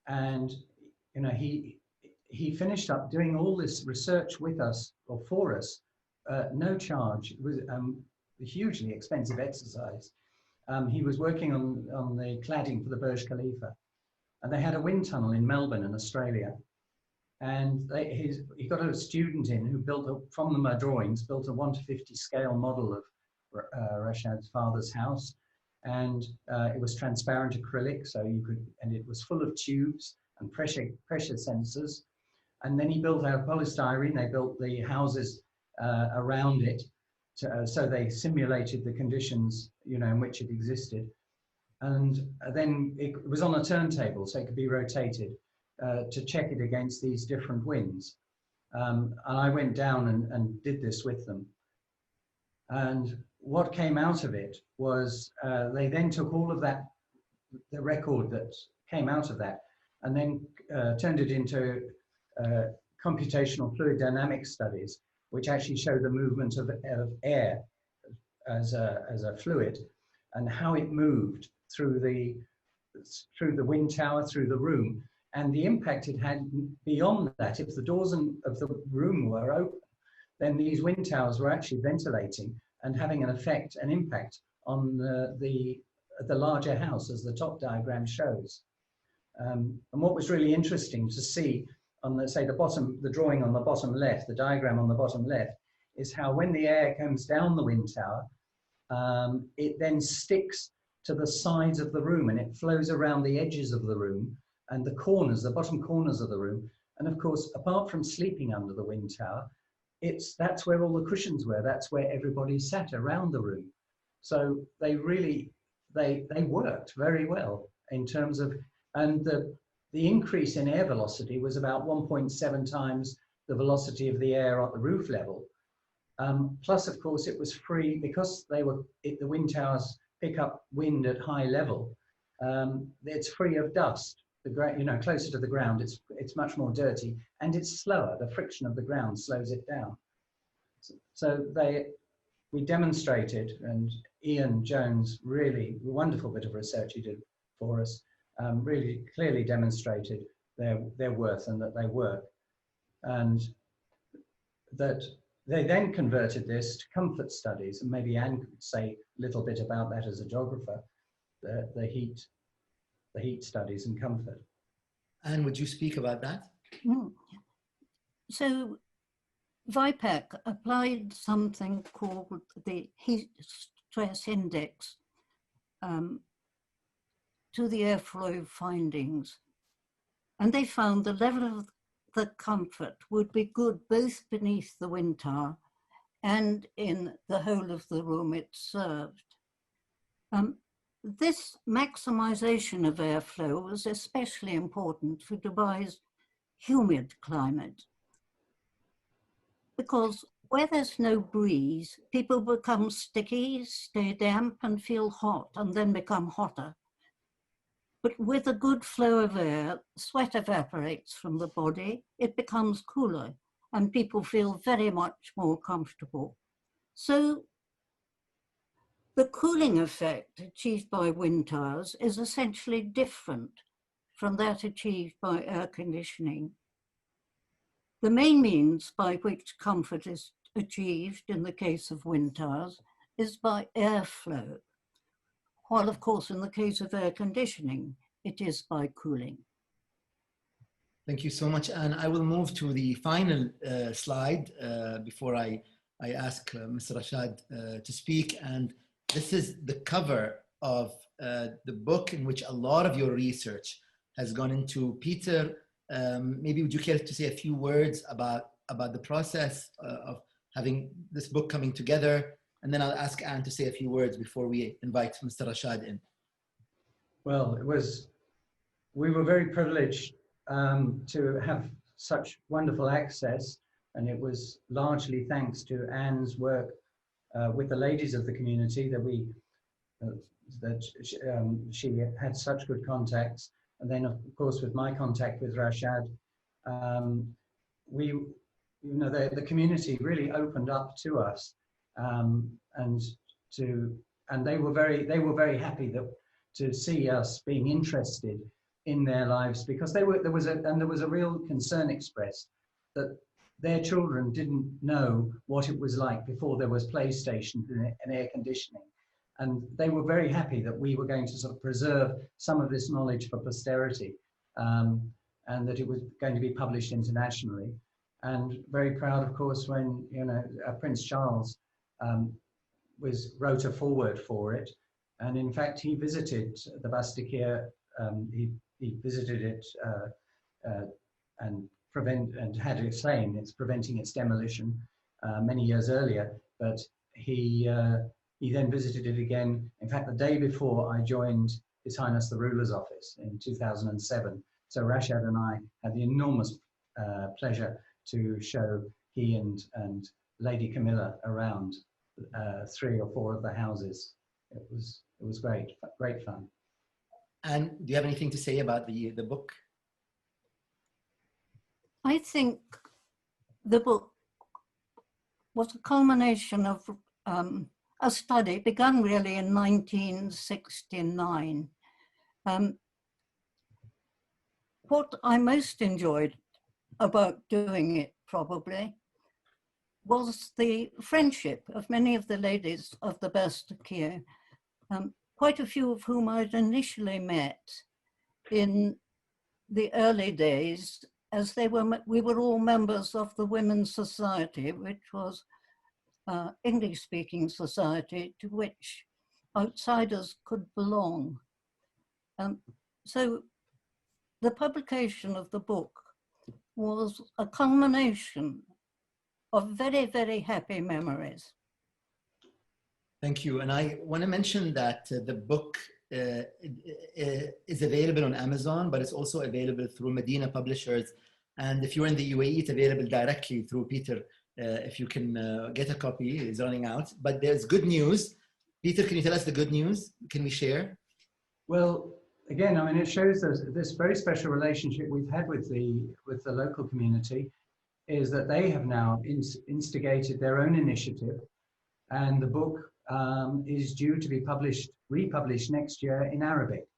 and he finished up doing all this research with us, or for us, no charge. It was a hugely expensive exercise. He was working on the cladding for the Burj Khalifa, and they had a wind tunnel in Melbourne in Australia. And he got a student in who built, from the drawings, built a 1:50 scale model of Rashad's father's house. And it was transparent acrylic, so and it was full of tubes and pressure sensors. And then he built out polystyrene. They built the houses around it, so they simulated the conditions, in which it existed. And then it was on a turntable, so it could be rotated to check it against these different winds. And I went down and did this with them. And what came out of it was they then took all of that, the record that came out of that, and then turned it into computational fluid dynamics studies, which actually show the movement of air as a fluid and how it moved through the wind tower, through the room, and the impact it had beyond that. If the doors of the room were open, then these wind towers were actually ventilating and having an impact on the larger house, as the top diagram shows. And what was really interesting to see on the drawing on the bottom left, the diagram on the bottom left, is how when the air comes down the wind tower, it then sticks to the sides of the room and it flows around the edges of the room and the corners, the bottom corners of the room. And of course, apart from sleeping under the wind tower, that's where all the cushions were. That's where everybody sat around the room. So they really, they worked very well in terms of, and the increase in air velocity was about 1.7 times the velocity of the air at the roof level. Plus, of course, it was free because the wind towers pick up wind at high level. It's free of dust. Closer to the ground, it's much more dirty and it's slower. The friction of the ground slows it down. So we demonstrated, and Ian Jones, really wonderful bit of research he did for us, really clearly demonstrated their worth and that they work, and that they then converted this to comfort studies, and maybe Anne could say a little bit about that as a geographer, the heat studies and comfort. Anne, would you speak about that? So VIPAC applied something called the heat stress index to the airflow findings. And they found the level of the comfort would be good both beneath the wind tower and in the whole of the room it served. This maximization of airflow was especially important for Dubai's humid climate, because where there's no breeze, people become sticky, stay damp and feel hot and then become hotter. But with a good flow of air, sweat evaporates from the body, it becomes cooler and people feel very much more comfortable. So the cooling effect achieved by wind towers is essentially different from that achieved by air conditioning. The main means by which comfort is achieved in the case of wind towers is by airflow, while of course in the case of air conditioning, it is by cooling. Thank you so much, Anne. I will move to the final slide before I ask Mr. Rashad to speak. And this is the cover of the book in which a lot of your research has gone into. Peter, maybe would you care to say a few words about the process of having this book coming together? And then I'll ask Anne to say a few words before we invite Mr. Rashad in. Well, we were very privileged to have such wonderful access, and it was largely thanks to Anne's work with the ladies of the community that she had such good contacts, and then of course with my contact with Rashad, the community really opened up to us, and they were very happy to see us being interested in their lives, because there was a real concern expressed that their children didn't know what it was like before there was PlayStation and air conditioning. And they were very happy that we were going to sort of preserve some of this knowledge for posterity, and that it was going to be published internationally. And very proud, of course, when Prince Charles wrote a foreword for it. And in fact, he visited the Bastaki. He visited it and had it saying it's preventing its demolition many years earlier. But he then visited it again. In fact, the day before I joined His Highness the Ruler's office in 2007. So Rashad and I had the enormous pleasure to show he and Lady Camilla around 3 or 4 of the houses. It was great fun. And do you have anything to say about the book? I think the book was a culmination of a study begun really in 1969. What I most enjoyed about doing it probably was the friendship of many of the ladies of the Bastaki, quite a few of whom I'd initially met in the early days, as we were all members of the Women's Society, which was English-speaking society to which outsiders could belong. So the publication of the book was a culmination of very, very happy memories. Thank you. And I want to mention that the book is available on Amazon, but it's also available through Medina Publishers. And if you're in the UAE, it's available directly through Peter. If you can get a copy, it's running out. But there's good news. Peter, can you tell us the good news? Can we share? Well, again, I mean, it shows this very special relationship we've had with the local community is that they have now instigated their own initiative, and the book is due to be republished next year in Arabic,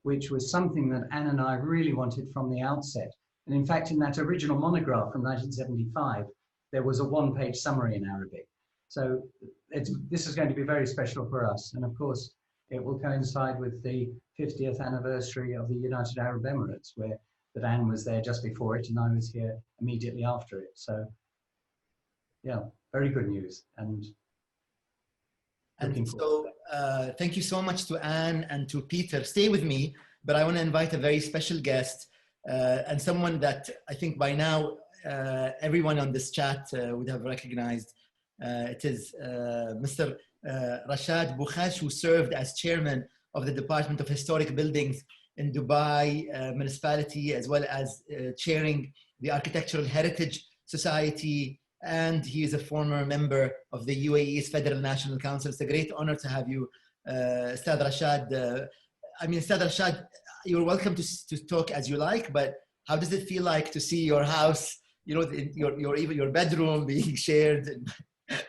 which was something that Anne and I really wanted from the outset. And in fact, in that original monograph from 1975, there was a one-page summary in Arabic. So this is going to be very special for us. And of course, it will coincide with the 50th anniversary of the United Arab Emirates, that Anne was there just before it and I was here immediately after it. So yeah, very good news. And so thank you so much to Anne and to Peter. Stay with me, but I want to invite a very special guest and someone that I think by now everyone on this chat would have recognized. It is Mr. Rashad Bukhash, who served as chairman of the Department of Historic Buildings in Dubai municipality, as well as chairing the Architectural Heritage Society, and he is a former member of the UAE's Federal National Council. It's a great honor to have you, Ustad Rashad. Ustad Rashad, you're welcome to talk as you like, but how does it feel like to see your house, your bedroom being shared, and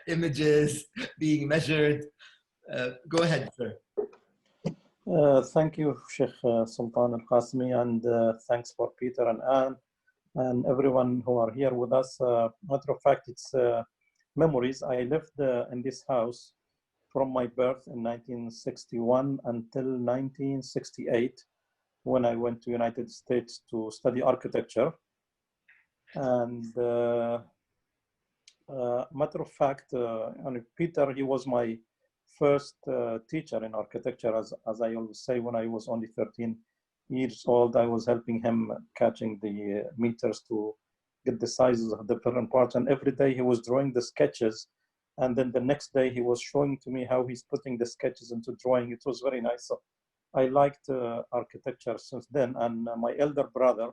images being measured? Go ahead, sir. Thank you, Sheikh Sultan Al-Qasimi, and thanks for Peter and Anne and everyone who are here with us. Matter of fact, it's memories. I lived in this house from my birth in 1961 until 1968, when I went to United States to study architecture. And matter of fact, Peter, he was my first teacher in architecture. As I always say, when I was only 13 years old, I was helping him catching the meters to get the sizes of the different parts. And every day he was drawing the sketches. And then the next day he was showing to me how he's putting the sketches into drawing. It was very nice. So I liked architecture since then. And my elder brother,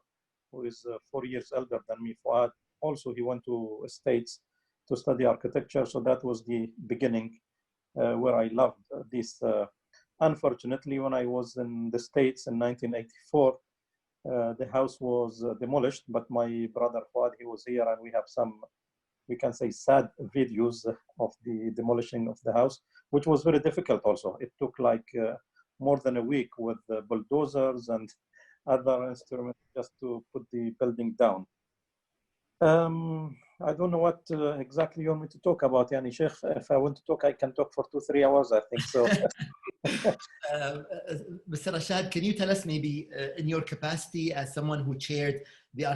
who is 4 years elder than me, Fuad, also he went to States to study architecture. So that was the beginning where I loved this. Unfortunately, when I was in the States in 1984, the house was demolished, but my brother Fuad, he was here, and we have some, we can say, sad videos of the demolishing of the house, which was very difficult also. It took like more than a week with bulldozers and other instruments just to put the building down. I don't know what exactly you want me to talk about, Yani Sheikh. If I want to talk, I can talk for 2-3 hours, I think so. Mr. Rashad, can you tell us maybe in your capacity as someone who chaired the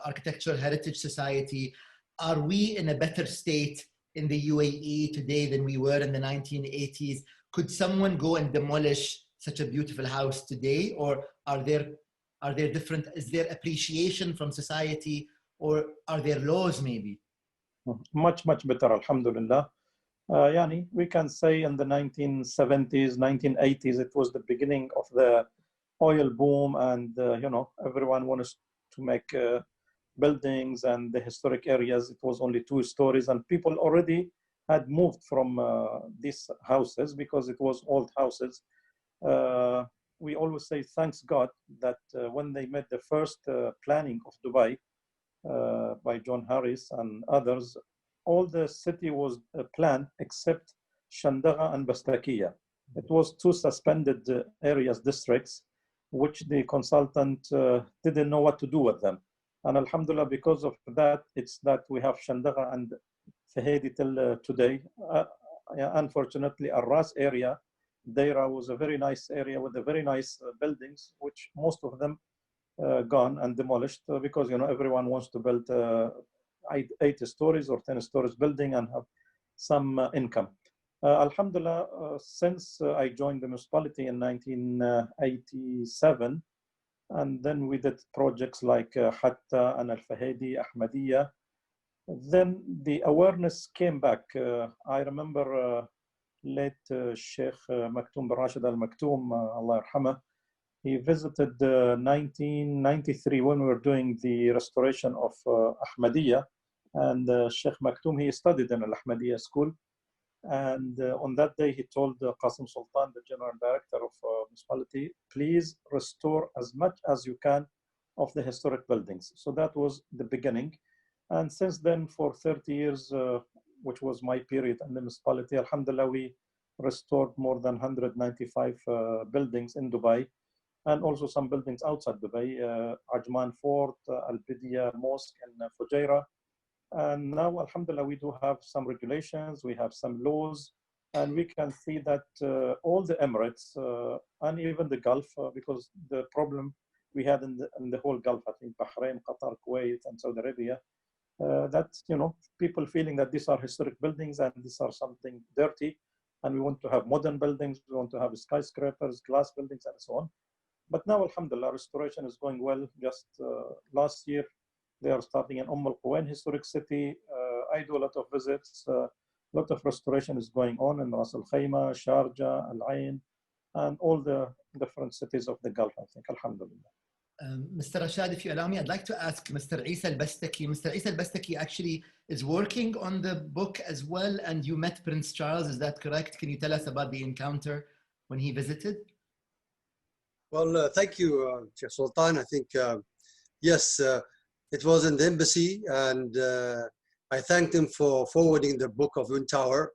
Architectural Heritage Society, are we in a better state in the UAE today than we were in the 1980s? Could someone go and demolish such a beautiful house today, or are there different, is there appreciation from society, or are there laws maybe? Much better, alhamdulillah. Yani, we can say in the 1970s, 1980s, it was the beginning of the oil boom, and everyone wanted to make buildings, and the historic areas, it was only 2 stories, and people already had moved from these houses because it was old houses. we always say thanks God that when they made the first planning of Dubai by John Harris and others, all the city was planned except Shandaga and Bastakiya. It was two suspended areas, districts, which the consultant didn't know what to do with them. And Alhamdulillah, because of that, it's that we have Shandaga and Fahedi till today. Unfortunately, Arras area, Deira was a very nice area with a very nice buildings, which most of them gone and demolished because, you know, everyone wants to build 8 stories or 10 stories building and have some income. Alhamdulillah, since I joined the municipality in 1987, and then we did projects like Hatta and Al-Fahedi, Ahmadiyya. Then the awareness came back. I remember late Sheikh Maktoum bin Rashid Al Maktoum, Allah yarhamah. He visited 1993 when we were doing the restoration of Ahmadiyya. And Sheikh Maktoum, he studied in Al-Ahmadiyya school. And on that day, he told Qasim Sultan, the general director of municipality, please restore as much as you can of the historic buildings. So that was the beginning. And since then, for 30 years, which was my period in the municipality, Alhamdulillah, we restored more than 195 buildings in Dubai, and also some buildings outside Dubai, Ajman Fort, Al-Bidiyah Mosque in Fujairah. And now, Alhamdulillah, we do have some regulations, we have some laws, and we can see that all the Emirates and even the Gulf, because the problem we had in the whole Gulf, I think Bahrain, Qatar, Kuwait, and Saudi Arabia, that, you know, people feeling that these are historic buildings and these are something dirty, and we want to have modern buildings, we want to have skyscrapers, glass buildings, and so on. But now, Alhamdulillah, restoration is going well. Just last year, they are starting in Al-Quwain historic city. I do a lot of visits. A lot of restoration is going on in Ras Al Khaimah, Sharjah, Al Ain, and all the different cities of the Gulf, I think, Alhamdulillah. Mr. Rashad, if you allow me, I'd like to ask Mr. Isa Al-Bastaki. Mr. Isa Al-Bastaki actually is working on the book as well, and you met Prince Charles, is that correct? Can you tell us about the encounter when he visited? Well, thank you, Sheikh Sultan. I think, yes, it was in the embassy, and I thanked him for forwarding the book of Windtower.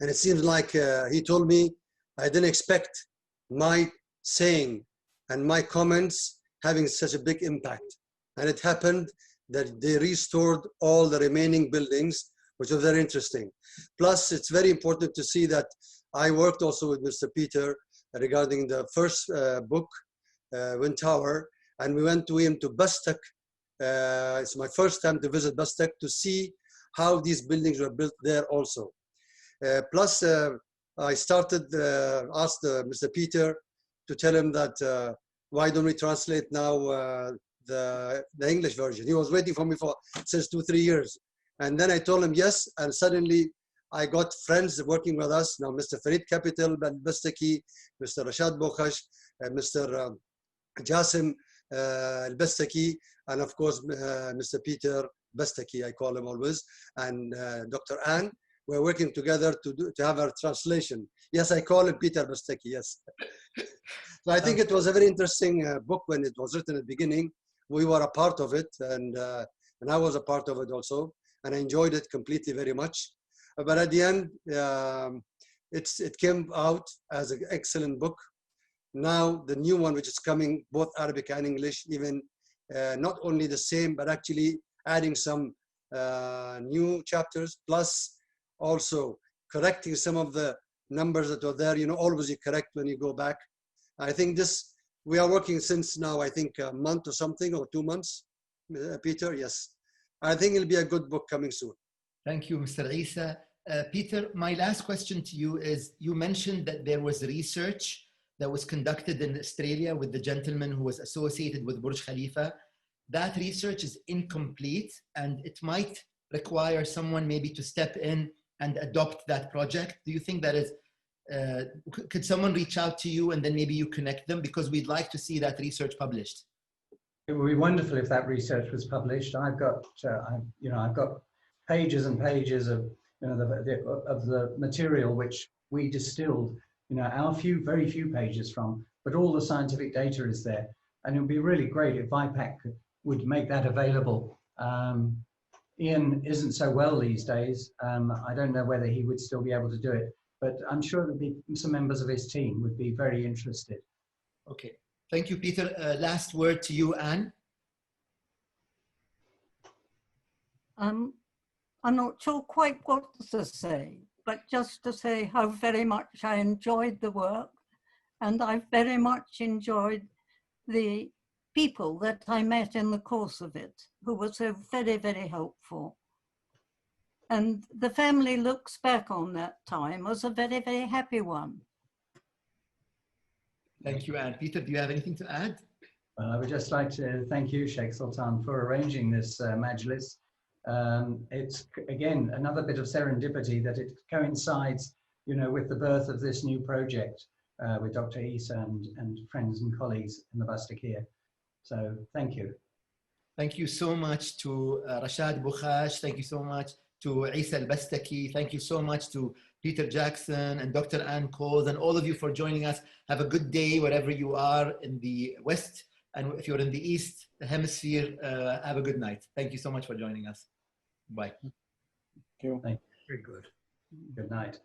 And it seems like he told me, I didn't expect my saying and my comments having such a big impact. And it happened that they restored all the remaining buildings, which was very interesting. Plus, it's very important to see that I worked also with Mr. Peter regarding the first book, Windtower, and we went to him to Bastaki. It's my first time to visit Bastaki to see how these buildings were built there also. Plus, I started, asked Mr. Peter to tell him that why don't we translate now the English version. He was waiting for me since 2-3 years. And then I told him yes, and suddenly I got friends working with us. Now Mr. Farid Capital, Bastaki, Mr. Rashad Bokhash, Mr. Jasim Al-Bastaki, and of course Mr. Peter Bastaki, I call him always, and Dr. Ann. We're working together to have our translation. Yes, I call him Peter Bastaki, yes. So I think it was a very interesting book when it was written at the beginning. We were a part of it, and I was a part of it also, and I enjoyed it completely very much. But at the end, it came out as an excellent book. Now the new one, which is coming, both Arabic and English, even not only the same, but actually adding some new chapters, plus also correcting some of the numbers that were there. You know, always you correct when you go back. I think we are working since now, I think a month or something, or 2 months, Peter, yes. I think it'll be a good book coming soon. Thank you, Mr. Isa. Peter, my last question to you is, you mentioned that there was research that was conducted in Australia with the gentleman who was associated with Burj Khalifa. That research is incomplete, and it might require someone maybe to step in and adopt that project. Do you think that is, could someone reach out to you and then maybe you connect them? Because we'd like to see that research published. It would be wonderful if that research was published. I've got, I've got pages and pages of, of the material which we distilled, our very few pages from but all the scientific data is there. And it would be really great if IPAC would make that available. Ian isn't so well these days. I don't know whether he would still be able to do it, but I'm sure there'd be some members of his team would be very interested. Okay, thank you, Peter. Last word to you, Anne. I'm not sure quite what to say, but just to say how very much I enjoyed the work, and I very much enjoyed the people that I met in the course of it, who were so very, very helpful. And the family looks back on that time as a very, very happy one. Thank you, Anne. Peter, do you have anything to add? Well, I would just like to thank you, Sheikh Sultan, for arranging this Majlis. It's, again, another bit of serendipity that it coincides, with the birth of this new project with Dr. Isa and friends and colleagues in the Bastaki. So thank you. Thank you so much to Rashad Bukhash. Thank you so much to Isa al-Bastaki. Thank you so much to Peter Jackson and Dr. Ann Coles and all of you for joining us. Have a good day wherever you are in the West. And if you're in the East Hemisphere, have a good night. Thank you so much for joining us. Bye. Thank you. Thank you. Very good. Good night.